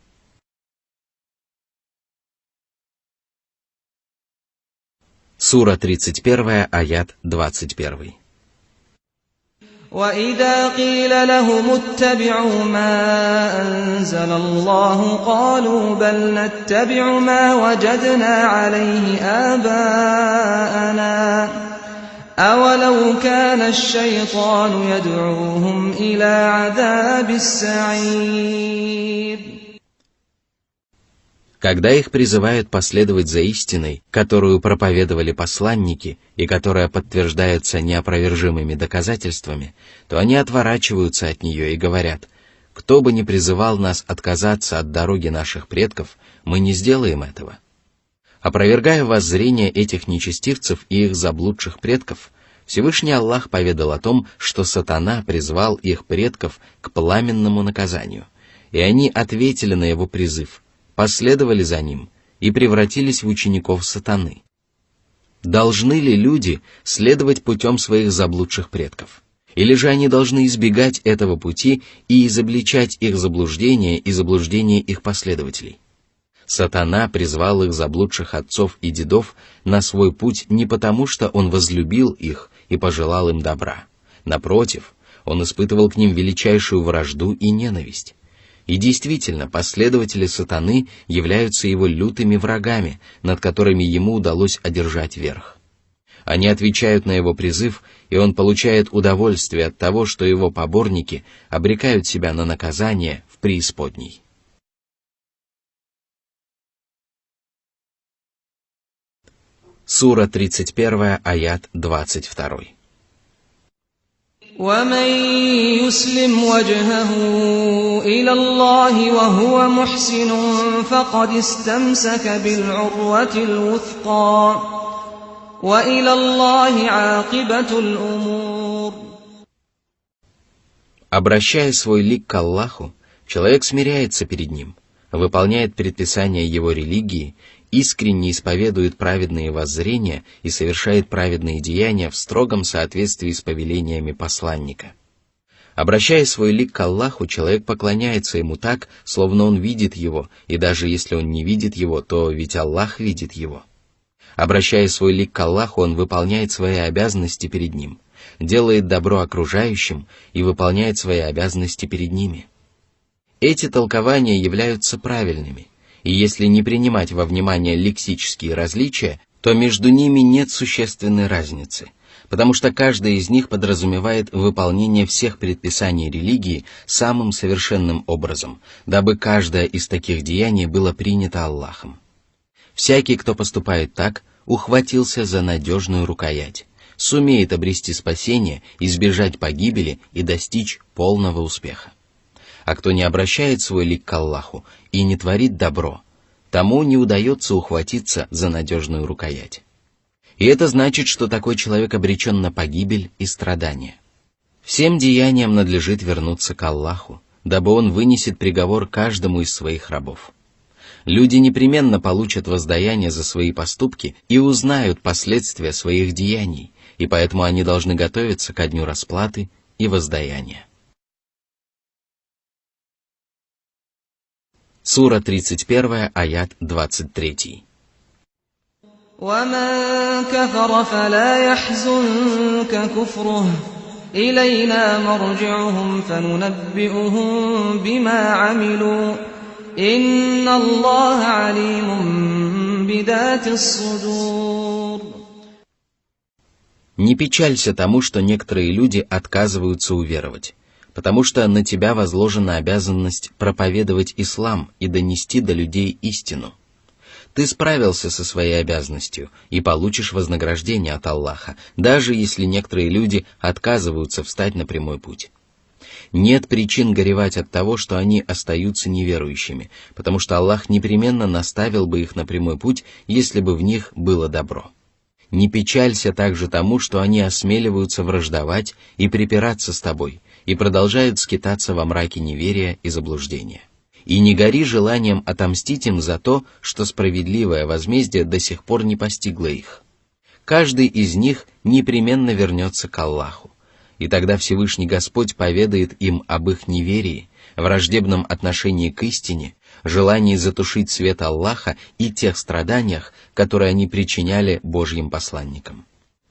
Сура 31, аят 21. وَإِذَا قِيلَ لَهُمُ اتَّبِعُوا مَا أَنزَلَ اللَّهُ قَالُوا بَلْ نَتَّبِعُ مَا وَجَدْنَا عَلَيْهِ آبَاءَنَا أَوَلَوْ كَانَ الشَّيْطَانُ يَدْعُوهُمْ إِلَى عَذَابِ السَّعِيرِ. Когда их призывают последовать за истиной, которую проповедовали посланники и которая подтверждается неопровержимыми доказательствами, то они отворачиваются от нее и говорят: «Кто бы ни призывал нас отказаться от дороги наших предков, мы не сделаем этого». Опровергая воззрение этих нечестивцев и их заблудших предков, Всевышний Аллах поведал о том, что сатана призвал их предков к пламенному наказанию, и они ответили на его призыв, последовали за ним и превратились в учеников сатаны. Должны ли люди следовать путем своих заблудших предков? Или же они должны избегать этого пути и изобличать их заблуждения и заблуждения их последователей? Сатана призвал их заблудших отцов и дедов на свой путь не потому, что он возлюбил их и пожелал им добра. Напротив, он испытывал к ним величайшую вражду и ненависть. И действительно, последователи сатаны являются его лютыми врагами, над которыми ему удалось одержать верх. Они отвечают на его призыв, и он получает удовольствие от того, что его поборники обрекают себя на наказание в преисподней. Сура 31, аят 22. وَمَنْ يُسْلِمْ وَجْهَهُ إِلَى اللَّهِ وَهُوَ مُحْسِنٌ فَقَدِ اسْتَمْسَكَ بِالْعُرْوَةِ الْوُثْقَى وَإِلَى اللَّهِ عَاقِبَةُ الْأُمُورِ. Обращая свой лик к Аллаху, человек смиряется перед Ним, выполняет предписания Его религии, искренне исповедует праведные воззрения и совершает праведные деяния в строгом соответствии с повелениями посланника. Обращая свой лик к Аллаху, человек поклоняется Ему так, словно он видит Его, и даже если он не видит Его, то ведь Аллах видит Его. Обращая свой лик к Аллаху, он выполняет свои обязанности перед Ним, делает добро окружающим и выполняет свои обязанности перед ними. Эти толкования являются правильными, и если не принимать во внимание лексические различия, то между ними нет существенной разницы, потому что каждая из них подразумевает выполнение всех предписаний религии самым совершенным образом, дабы каждое из таких деяний было принято Аллахом. Всякий, кто поступает так, ухватился за надежную рукоять. сумеет обрести спасение, избежать погибели и достичь полного успеха. А кто не обращает свой лик к Аллаху и не творит добро, тому не удается ухватиться за надежную рукоять. И это значит, что такой человек обречен на погибель и страдания. Всем деяниям надлежит вернуться к Аллаху, дабы Он вынесет приговор каждому из своих рабов. Люди непременно получат воздаяние за свои поступки и узнают последствия своих деяний, и поэтому они должны готовиться ко дню расплаты и воздаяния. Сура 31, аят 23. وَمَنْ كَفَرَ فَلَا يَحْزُنْكَ كُفْرُهُ إِلَيْنَا مَرْجِعُهُمْ فَنُنَبِّئُهُم بِمَا عَمِلُوا إِنَّ اللَّهَ عَلِيمٌ بِذَاتِ الصُّدُورِ. Не печалься тому, что некоторые люди отказываются уверовать, потому что на тебя возложена обязанность проповедовать ислам и донести до людей истину. Ты справился со своей обязанностью и получишь вознаграждение от Аллаха, даже если некоторые люди отказываются встать на прямой путь. Нет причин горевать от того, что они остаются неверующими, потому что Аллах непременно наставил бы их на прямой путь, если бы в них было добро. Не печалься также тому, что они осмеливаются враждовать и припираться с тобой, и продолжают скитаться во мраке неверия и заблуждения. И не гори желанием отомстить им за то, что справедливое возмездие до сих пор не постигло их. Каждый из них непременно вернется к Аллаху, и тогда Всевышний Господь поведает им об их неверии, враждебном отношении к истине, желании затушить свет Аллаха и тех страданиях, которые они причиняли Божьим посланникам.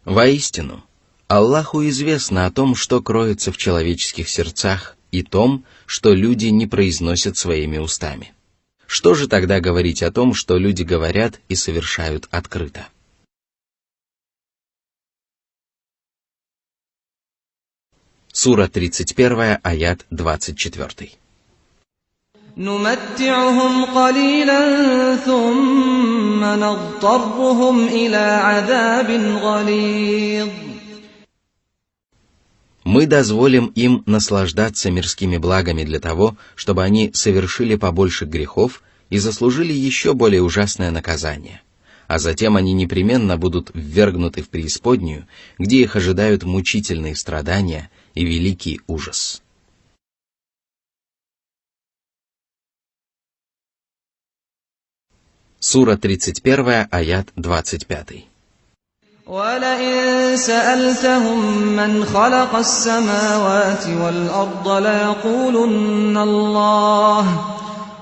Воистину, Аллаху известно о том, что кроется в человеческих сердцах, и том, что люди не произносят своими устами. Что же тогда говорить о том, что люди говорят и совершают открыто? Сура 31, аят 24. نُمَتِّعُهُمْ قَلِيلًا ثُمَّ نَضْطَرُّهُمْ إِلَى عَذَابٍ غَلِيظٍ. Мы дозволим им наслаждаться мирскими благами для того, чтобы они совершили побольше грехов и заслужили еще более ужасное наказание, а затем они непременно будут ввергнуты в преисподнюю, где их ожидают мучительные страдания и великий ужас. Сура 31, аят 25. وَلَئِن سَأَلْتَهُم مَّنْ خَلَقَ السَّمَاوَاتِ وَالْأَرْضَ لَيَقُولُنَّ اللَّهُ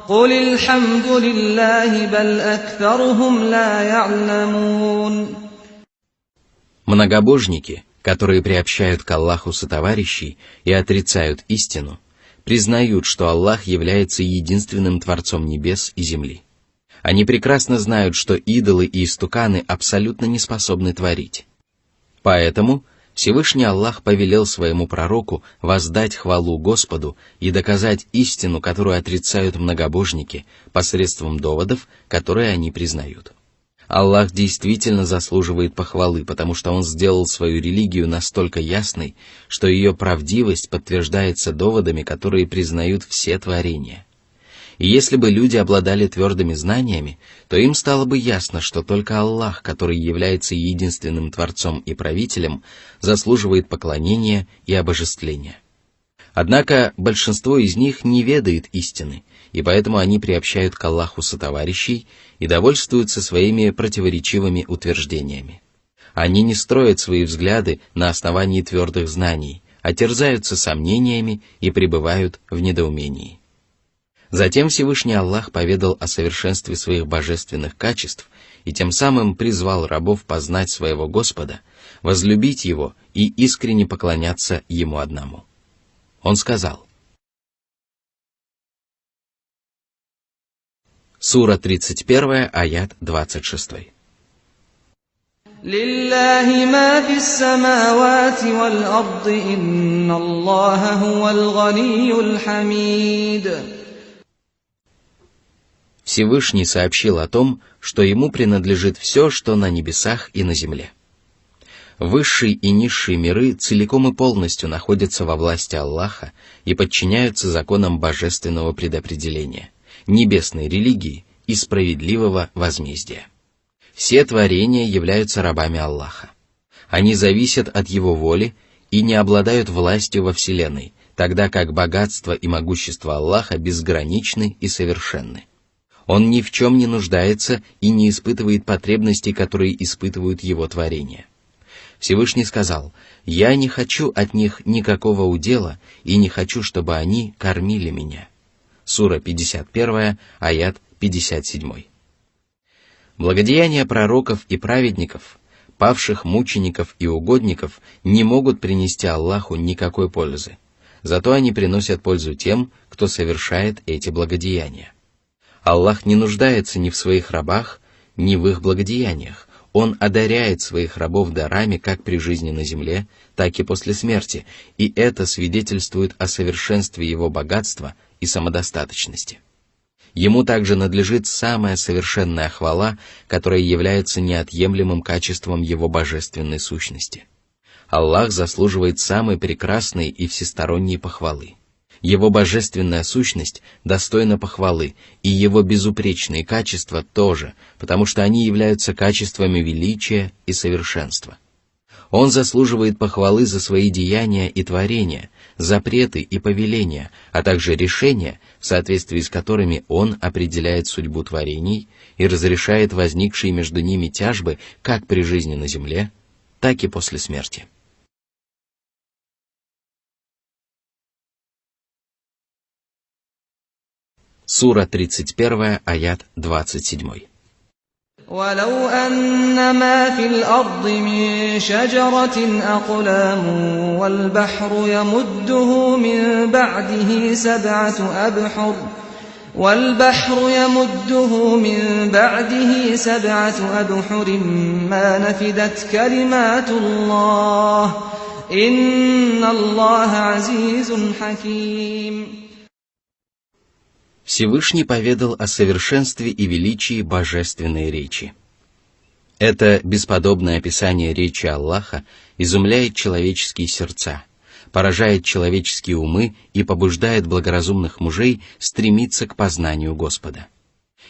قُلِ الْحَمْدُ لِلَّهِ بَلْ أَكْثَرُهُمْ لَا يَعْلَمُونَ. Многобожники, которые приобщают к Аллаху сотоварищей и отрицают истину, признают, что Аллах является единственным Творцом небес и земли. Они прекрасно знают, что идолы и истуканы абсолютно не способны творить. Поэтому Всевышний Аллах повелел своему пророку воздать хвалу Господу и доказать истину, которую отрицают многобожники, посредством доводов, которые они признают. Аллах действительно заслуживает похвалы, потому что Он сделал свою религию настолько ясной, что ее правдивость подтверждается доводами, которые признают все творения. И если бы люди обладали твердыми знаниями, то им стало бы ясно, что только Аллах, который является единственным Творцом и Правителем, заслуживает поклонения и обожествления. Однако большинство из них не ведает истины, и поэтому они приобщают к Аллаху сотоварищей и довольствуются своими противоречивыми утверждениями. Они не строят свои взгляды на основании твердых знаний, а терзаются сомнениями и пребывают в недоумении. Затем Всевышний Аллах поведал о совершенстве своих божественных качеств и тем самым призвал рабов познать своего Господа, возлюбить Его и искренне поклоняться Ему одному. Он сказал. Сура 31, аят 26. لِلَّهِ مَا فِي السَّمَاوَاتِ وَالْأَرْضِ إِنَّ اللَّهَ هُوَ الْغَنِيُّ الْحَمِيدُ. Всевышний сообщил о том, что Ему принадлежит все, что на небесах и на земле. Высшие и низшие миры целиком и полностью находятся во власти Аллаха и подчиняются законам божественного предопределения, небесной религии и справедливого возмездия. Все творения являются рабами Аллаха. Они зависят от Его воли и не обладают властью во Вселенной, тогда как богатство и могущество Аллаха безграничны и совершенны. Он ни в чем не нуждается и не испытывает потребностей, которые испытывают Его творения. Всевышний сказал: «Я не хочу от них никакого удела и не хочу, чтобы они кормили меня». Сура 51, аят 57. Благодеяния пророков и праведников, павших мучеников и угодников не могут принести Аллаху никакой пользы. Зато они приносят пользу тем, кто совершает эти благодеяния. Аллах не нуждается ни в своих рабах, ни в их благодеяниях. Он одаряет своих рабов дарами как при жизни на земле, так и после смерти, и это свидетельствует о совершенстве Его богатства и самодостаточности. Ему также надлежит самая совершенная хвала, которая является неотъемлемым качеством Его божественной сущности. Аллах заслуживает самой прекрасной и всесторонней похвалы. Его божественная сущность достойна похвалы, и Его безупречные качества тоже, потому что они являются качествами величия и совершенства. Он заслуживает похвалы за свои деяния и творения, запреты и повеления, а также решения, в соответствии с которыми Он определяет судьбу творений и разрешает возникшие между ними тяжбы как при жизни на земле, так и после смерти. Сура 31, аят 27. وَلَوْ أَنَّ مَا فِي الْأَرْضِ مِن شَجَرَةٍ أَقْلَامٌ وَالْبَحْرُ يَمُدُّهُ مِن بَعْدِهِ سَبْعَةُ أَبْحُرٍ مَا نَفِدَتْ كَلِمَاتُ اللَّهِ إِنَّ اللَّهَ عَزِيزٌ حَكِيمٌ. Всевышний поведал о совершенстве и величии божественной речи. Это бесподобное описание речи Аллаха изумляет человеческие сердца, поражает человеческие умы и побуждает благоразумных мужей стремиться к познанию Господа.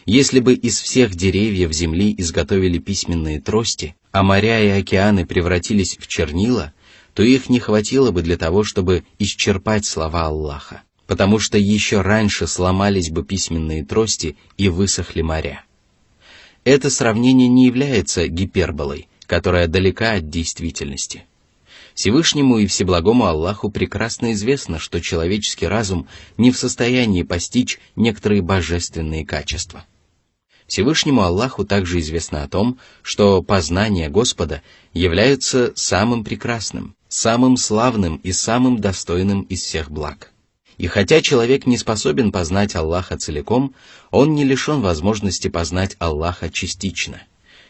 Если бы из всех деревьев земли изготовили письменные трости, а моря и океаны превратились в чернила, то их не хватило бы для того, чтобы исчерпать слова Аллаха, потому что еще раньше сломались бы письменные трости и высохли моря. Это сравнение не является гиперболой, которая далека от действительности. Всевышнему и Всеблагому Аллаху прекрасно известно, что человеческий разум не в состоянии постичь некоторые божественные качества. Всевышнему Аллаху также известно о том, что познание Господа является самым прекрасным, самым славным и самым достойным из всех благ. И хотя человек не способен познать Аллаха целиком, он не лишен возможности познать Аллаха частично.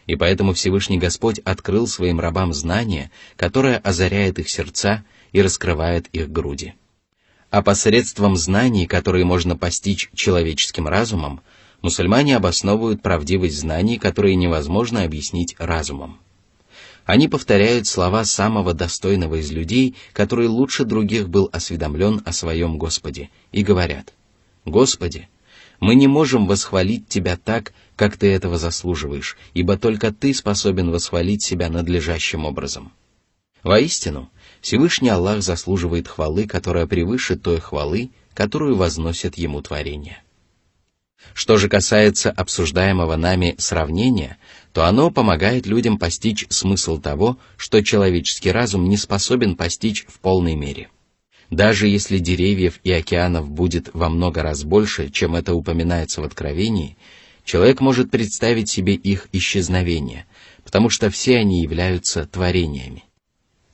И поэтому Всевышний Господь открыл своим рабам знание, которое озаряет их сердца и раскрывает их груди. А посредством знаний, которые можно постичь человеческим разумом, мусульмане обосновывают правдивость знаний, которые невозможно объяснить разумом. Они повторяют слова самого достойного из людей, который лучше других был осведомлен о своем Господе, и говорят: «Господи, мы не можем восхвалить Тебя так, как Ты этого заслуживаешь, ибо только Ты способен восхвалить себя надлежащим образом». Воистину, Всевышний Аллах заслуживает хвалы, которая превыше той хвалы, которую возносят Ему творения. Что же касается обсуждаемого нами сравнения, то оно помогает людям постичь смысл того, что человеческий разум не способен постичь в полной мере. Даже если деревьев и океанов будет во много раз больше, чем это упоминается в Откровении, человек может представить себе их исчезновение, потому что все они являются творениями.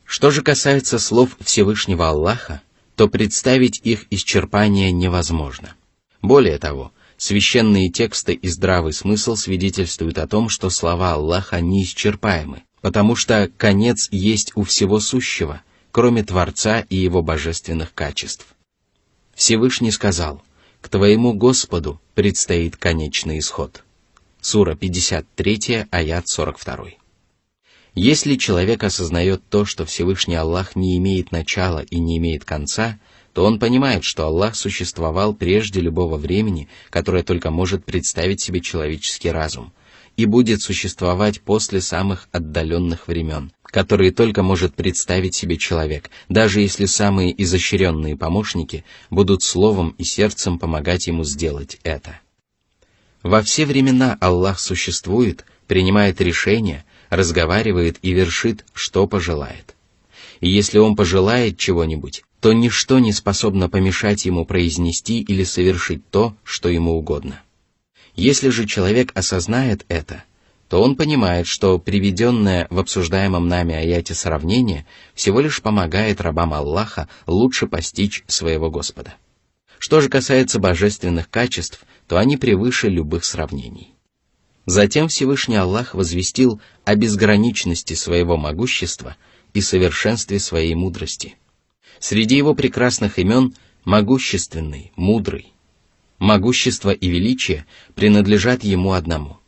Что же касается слов Всевышнего Аллаха, то представить их исчерпание невозможно. Более того, священные тексты и здравый смысл свидетельствуют о том, что слова Аллаха неисчерпаемы, потому что конец есть у всего сущего, кроме Творца и Его божественных качеств. Всевышний сказал: «К твоему Господу предстоит конечный исход». Сура 53, аят 42. Если человек осознает то, что Всевышний Аллах не имеет начала и не имеет конца, то он понимает, что Аллах существовал прежде любого времени, которое только может представить себе человеческий разум, и будет существовать после самых отдаленных времен, которые только может представить себе человек, даже если самые изощренные помощники будут словом и сердцем помогать ему сделать это. Во все времена Аллах существует, принимает решения, разговаривает и вершит, что пожелает. И если он пожелает чего-нибудь, то ничто не способно помешать ему произнести или совершить то, что ему угодно. Если же человек осознает это, то он понимает, что приведенное в обсуждаемом нами аяте сравнение всего лишь помогает рабам Аллаха лучше постичь своего Господа. Что же касается божественных качеств, то они превыше любых сравнений. Затем Всевышний Аллах возвестил о безграничности своего могущества и совершенстве своей мудрости. Среди его прекрасных имен могущественный, мудрый. Могущество и величие принадлежат ему одному.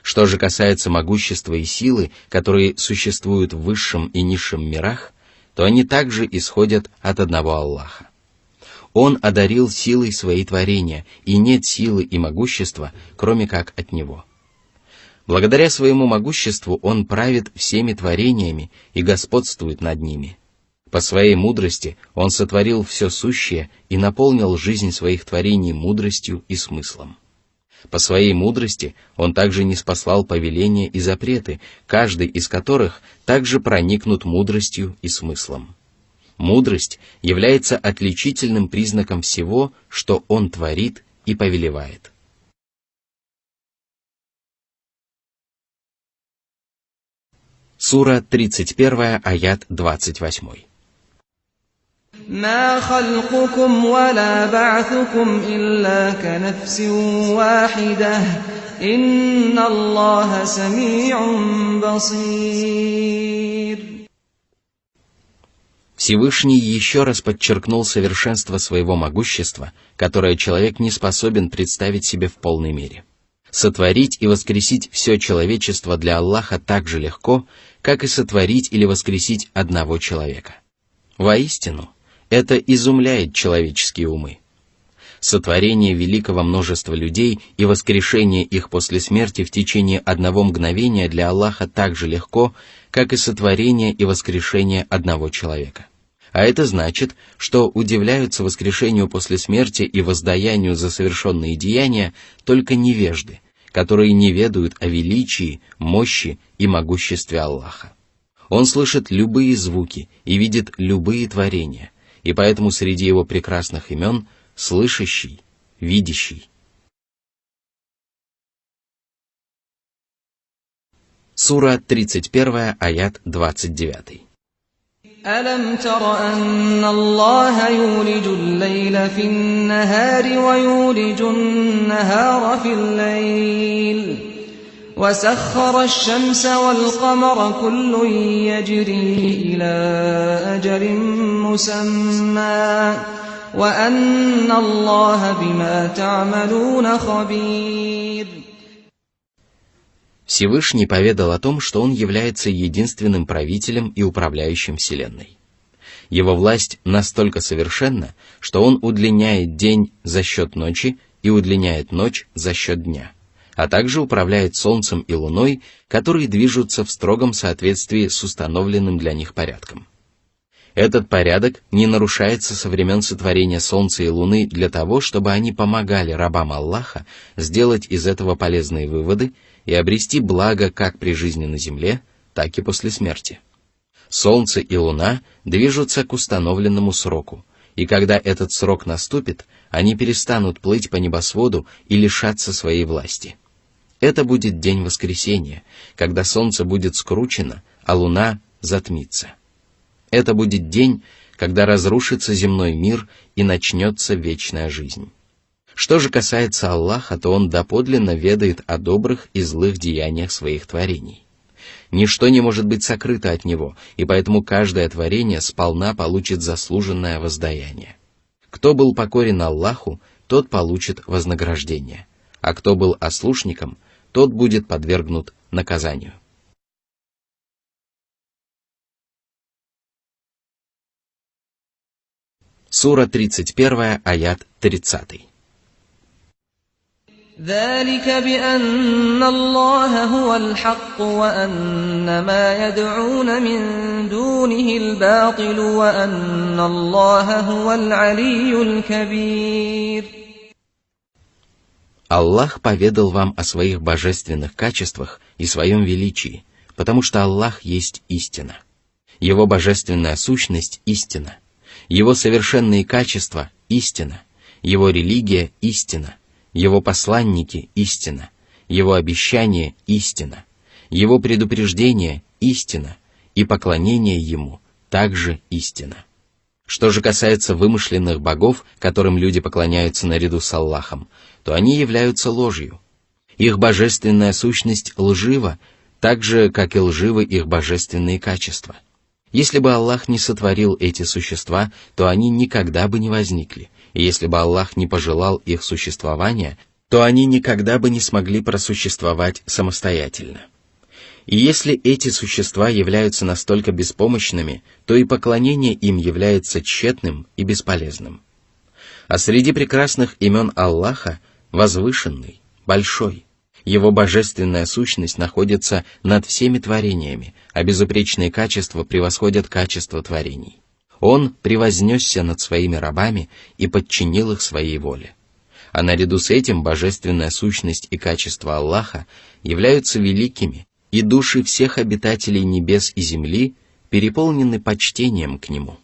Что же касается могущества и силы, которые существуют в высшем и низшем мирах, то они также исходят от одного Аллаха. Он одарил силой свои творения, и нет силы и могущества, кроме как от Него. Благодаря своему могуществу Он правит всеми творениями и господствует над ними. По своей мудрости Он сотворил все сущее и наполнил жизнь своих творений мудростью и смыслом. По своей мудрости Он также ниспослал повеления и запреты, каждый из которых также проникнут мудростью и смыслом. Мудрость является отличительным признаком всего, что Он творит и повелевает. Сура 31, аят 28. ما خلقكم ولا بعثكم إلا كنفس واحدة إن الله سميع بصير. Всевышний еще раз подчеркнул совершенство своего могущества, которое человек не способен представить себе в полной мере. Сотворить и воскресить все человечество для Аллаха так же легко, как и сотворить или воскресить одного человека. Воистину, это изумляет человеческие умы. Сотворение великого множества людей и воскрешение их после смерти в течение одного мгновения для Аллаха так же легко, как и сотворение и воскрешение одного человека. А это значит, что удивляются воскрешению после смерти и воздаянию за совершенные деяния только невежды, которые не ведают о величии, мощи и могуществе Аллаха. Он слышит любые звуки и видит любые творения, и поэтому среди его прекрасных имен слышащий, видящий. Сура 31, аят 29. ألم تر أن الله يولج الليل في النهار ويولج النهار في الليل وسخر الشمس والقمر كل يجري إلى أجل مسمى وأن الله بما تعملون خبير. Всевышний поведал о том, что Он является единственным правителем и управляющим Вселенной. Его власть настолько совершенна, что Он удлиняет день за счет ночи и удлиняет ночь за счет дня, а также управляет Солнцем и Луной, которые движутся в строгом соответствии с установленным для них порядком. Этот порядок не нарушается со времен сотворения Солнца и Луны для того, чтобы они помогали рабам Аллаха сделать из этого полезные выводы и обрести благо как при жизни на земле, так и после смерти. Солнце и Луна движутся к установленному сроку, и когда этот срок наступит, они перестанут плыть по небосводу и лишатся своей власти. Это будет день воскресения, когда солнце будет скручено, а Луна затмится. Это будет день, когда разрушится земной мир и начнется вечная жизнь. Что же касается Аллаха, то Он доподлинно ведает о добрых и злых деяниях своих творений. Ничто не может быть сокрыто от Него, и поэтому каждое творение сполна получит заслуженное воздаяние. Кто был покорен Аллаху, тот получит вознаграждение, а кто был ослушником, тот будет подвергнут наказанию. Сура 31, аят 30. ذلك بأن الله هو الحق وأن ما يدعون من دونه الباطل وأن الله هو العلي الكبير. Аллах поведал вам о своих божественных качествах и своем величии, потому что Аллах есть истина. Его божественная сущность – истина. Его совершенные качества – истина. Его религия – истина. Его посланники – истина. Его обещание – истина. Его предупреждение – истина. И поклонение Ему – также истина. Что же касается вымышленных богов, которым люди поклоняются наряду с Аллахом, то они являются ложью. Их божественная сущность лжива, так же, как и лживы их божественные качества. Если бы Аллах не сотворил эти существа, то они никогда бы не возникли. И если бы Аллах не пожелал их существования, то они никогда бы не смогли просуществовать самостоятельно. И если эти существа являются настолько беспомощными, то и поклонение им является тщетным и бесполезным. А среди прекрасных имен Аллаха – возвышенный, большой. Его божественная сущность находится над всеми творениями, а безупречные качества превосходят качество творений. Он превознесся над своими рабами и подчинил их своей воле. А наряду с этим божественная сущность и качество Аллаха являются великими, и души всех обитателей небес и земли переполнены почтением к Нему.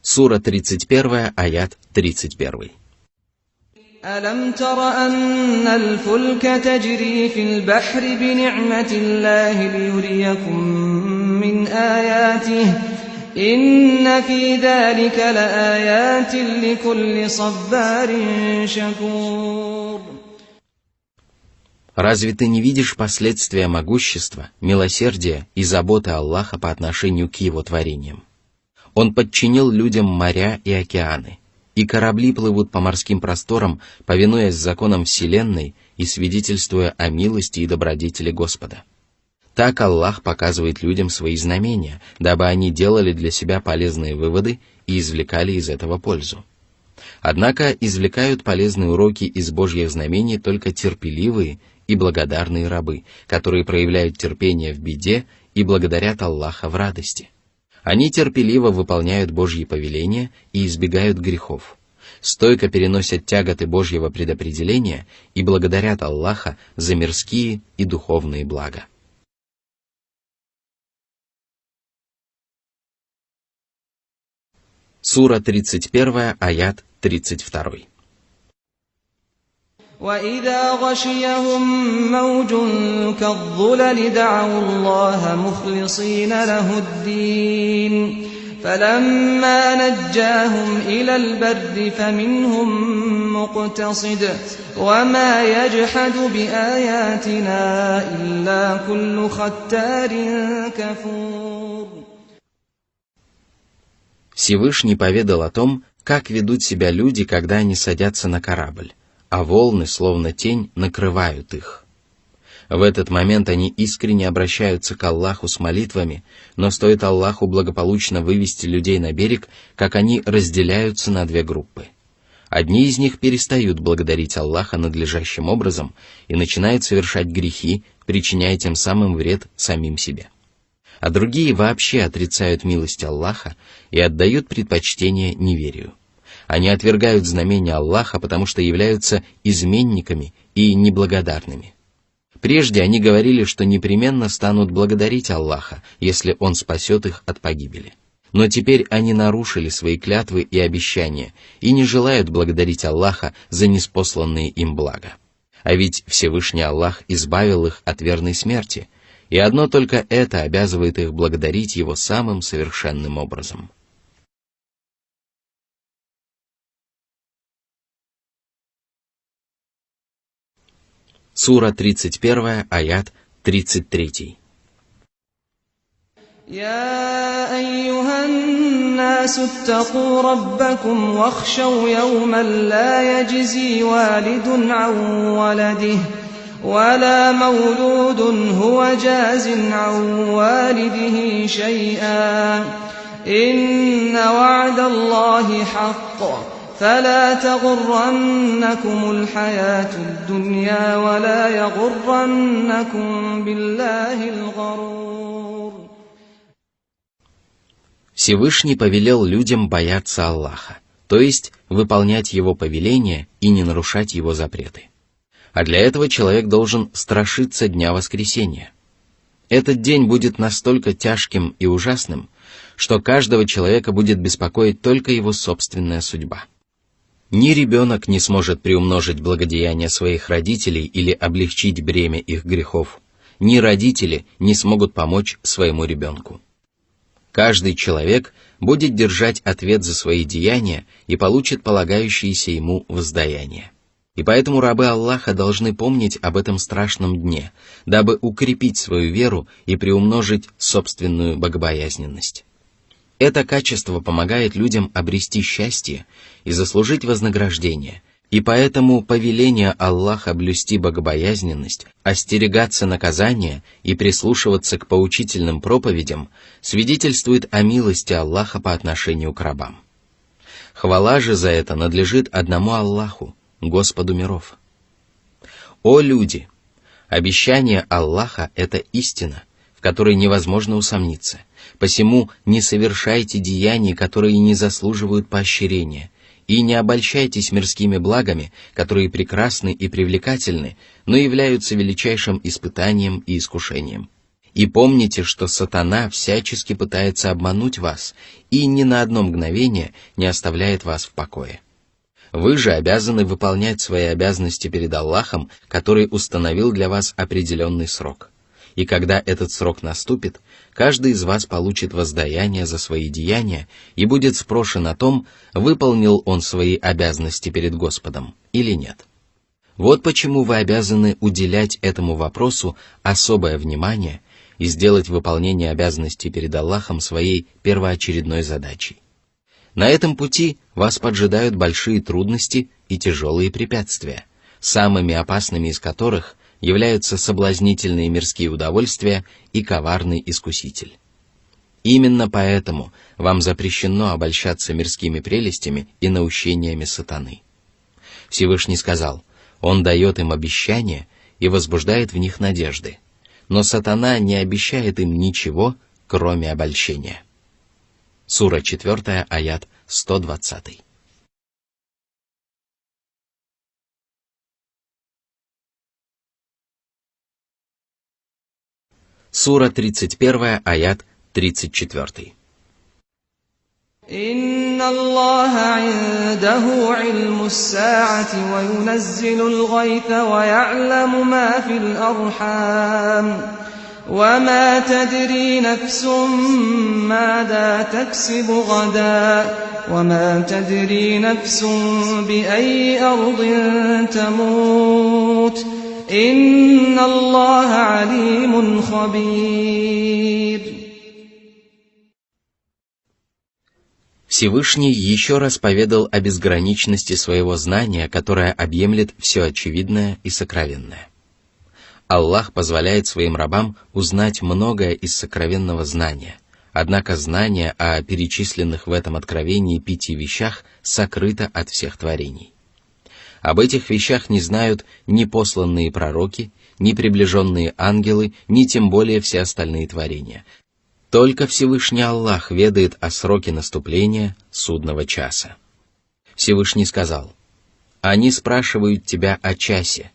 Сура 31, аят 31. ألم تر أن الفلك تجري في البحر بنعمة الله ليريكم من آياته إن في ذلك لآيات لكل صبار شكور. Разве ты не видишь последствия могущества, милосердия и заботы Аллаха по отношению к Его творениям? Он подчинил людям моря и океаны, и корабли плывут по морским просторам, повинуясь законам Вселенной и свидетельствуя о милости и добродетели Господа. Так Аллах показывает людям свои знамения, дабы они делали для себя полезные выводы и извлекали из этого пользу. Однако извлекают полезные уроки из Божьих знамений только терпеливые и благодарные рабы, которые проявляют терпение в беде и благодарят Аллаха в радости. Они терпеливо выполняют Божьи повеления и избегают грехов, стойко переносят тяготы Божьего предопределения и благодарят Аллаха за мирские и духовные блага. Сура 31, аят 32. وإذا غشيهم موج كالظلل دعوا الله مخلصين له الدين فلما نجاهم إلى البر فمنهم مقتصد وما يجحد بآياتنا إلا كل ختار كفور. Всевышний поведал о том, как ведут себя люди, когда они садятся на корабль, а волны, словно тень, накрывают их. В этот момент они искренне обращаются к Аллаху с молитвами, но стоит Аллаху благополучно вывести людей на берег, как они разделяются на две группы. Одни из них перестают благодарить Аллаха надлежащим образом и начинают совершать грехи, причиняя тем самым вред самим себе. А другие вообще отрицают милость Аллаха и отдают предпочтение неверию. Они отвергают знамения Аллаха, потому что являются изменниками и неблагодарными. Прежде они говорили, что непременно станут благодарить Аллаха, если Он спасет их от погибели. Но теперь они нарушили свои клятвы и обещания и не желают благодарить Аллаха за ниспосланные им блага. А ведь Всевышний Аллах избавил их от верной смерти, и одно только это обязывает их благодарить Его самым совершенным образом. Сура 31, аят 33. يا أيها الناس اتقوا ربكم واخشوا يوما لا يجزي والد عن ولده ولا مولود هو جاز عن والده شيئا إن وعد الله حق فلا تغرنكم الحياة الدنيا ولا يغرنكم بالله الغرور. Всевышний повелел людям бояться Аллаха, то есть выполнять Его повеления и не нарушать Его запреты. А для этого человек должен страшиться Дня Воскресения. Этот день будет настолько тяжким и ужасным, что каждого человека будет беспокоить только его собственная судьба. Ни ребенок не сможет приумножить благодеяния своих родителей или облегчить бремя их грехов, ни родители не смогут помочь своему ребенку. Каждый человек будет держать ответ за свои деяния и получит полагающееся ему воздаяние. И поэтому рабы Аллаха должны помнить об этом страшном дне, дабы укрепить свою веру и приумножить собственную богобоязненность. Это качество помогает людям обрести счастье и заслужить вознаграждение, и поэтому повеление Аллаха блюсти богобоязненность, остерегаться наказания и прислушиваться к поучительным проповедям свидетельствует о милости Аллаха по отношению к рабам. Хвала же за это надлежит одному Аллаху, Господу миров. О люди! Обещание Аллаха – это истина, в которой невозможно усомниться. Посему не совершайте деяний, которые не заслуживают поощрения, и не обольщайтесь мирскими благами, которые прекрасны и привлекательны, но являются величайшим испытанием и искушением. И помните, что сатана всячески пытается обмануть вас и ни на одно мгновение не оставляет вас в покое. Вы же обязаны выполнять свои обязанности перед Аллахом, который установил для вас определенный срок. И когда этот срок наступит, каждый из вас получит воздаяние за свои деяния и будет спрошен о том, выполнил он свои обязанности перед Господом или нет. Вот почему вы обязаны уделять этому вопросу особое внимание и сделать выполнение обязанностей перед Аллахом своей первоочередной задачей. На этом пути вас поджидают большие трудности и тяжелые препятствия, самыми опасными из которых являются соблазнительные мирские удовольствия и коварный искуситель. Именно поэтому вам запрещено обольщаться мирскими прелестями и наущениями сатаны. Всевышний сказал: Он дает им обещания и возбуждает в них надежды, но сатана не обещает им ничего, кроме обольщения. Сура 4, аят 120. Сура 31, аят 34. إن الله عنده علم الساعة وينزل الغيث ويعلم ما في الأرحام وما تدري نفس ماذا تكسب غدا وما تدري نفس بأي أرض تموت إن الله عليم خبير. Всевышний еще раз поведал о безграничности своего знания, которое объемлет все очевидное и сокровенное. Аллах позволяет своим рабам узнать многое из сокровенного знания, однако знание о перечисленных в этом откровении 5 вещах сокрыто от всех творений. Об этих вещах не знают ни посланные пророки, ни приближенные ангелы, ни тем более все остальные творения. Только Всевышний Аллах ведает о сроке наступления судного часа. Всевышний сказал: «Они спрашивают тебя о часе.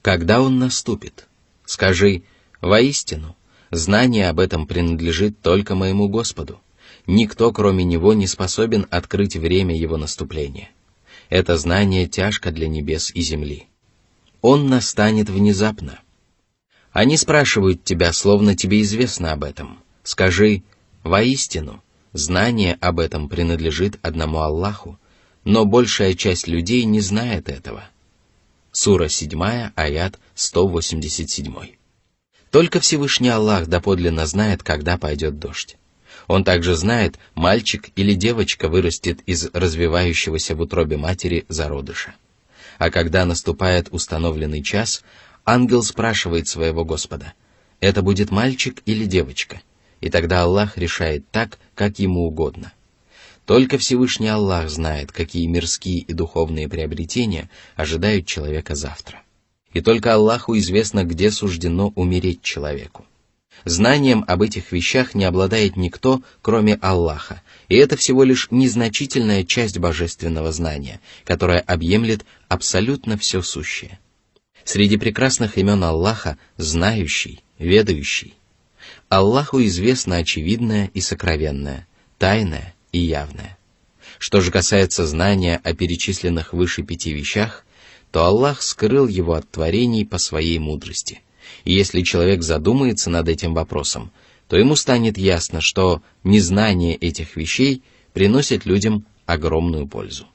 Когда он наступит? Скажи: воистину, знание об этом принадлежит только моему Господу. Никто, кроме Него, не способен открыть время его наступления. Это знание тяжко для небес и земли. Он настанет внезапно. Они спрашивают тебя, словно тебе известно об этом. Скажи: воистину, знание об этом принадлежит одному Аллаху, но большая часть людей не знает этого». Сура 7, аят 187. Только Всевышний Аллах доподлинно знает, когда пойдет дождь. Он также знает, мальчик или девочка вырастет из развивающегося в утробе матери зародыша. А когда наступает установленный час, ангел спрашивает своего Господа: «Это будет мальчик или девочка?» И тогда Аллах решает так, как ему угодно. Только Всевышний Аллах знает, какие мирские и духовные приобретения ожидают человека завтра. И только Аллаху известно, где суждено умереть человеку. Знанием об этих вещах не обладает никто, кроме Аллаха, и это всего лишь незначительная часть божественного знания, которая объемлет абсолютно все сущее. Среди прекрасных имен Аллаха — знающий, ведающий. Аллаху известно очевидное и сокровенное, тайное и явное. Что же касается знания о перечисленных выше 5 вещах, то Аллах скрыл его от творений по своей мудрости. И если человек задумается над этим вопросом, то ему станет ясно, что незнание этих вещей приносит людям огромную пользу.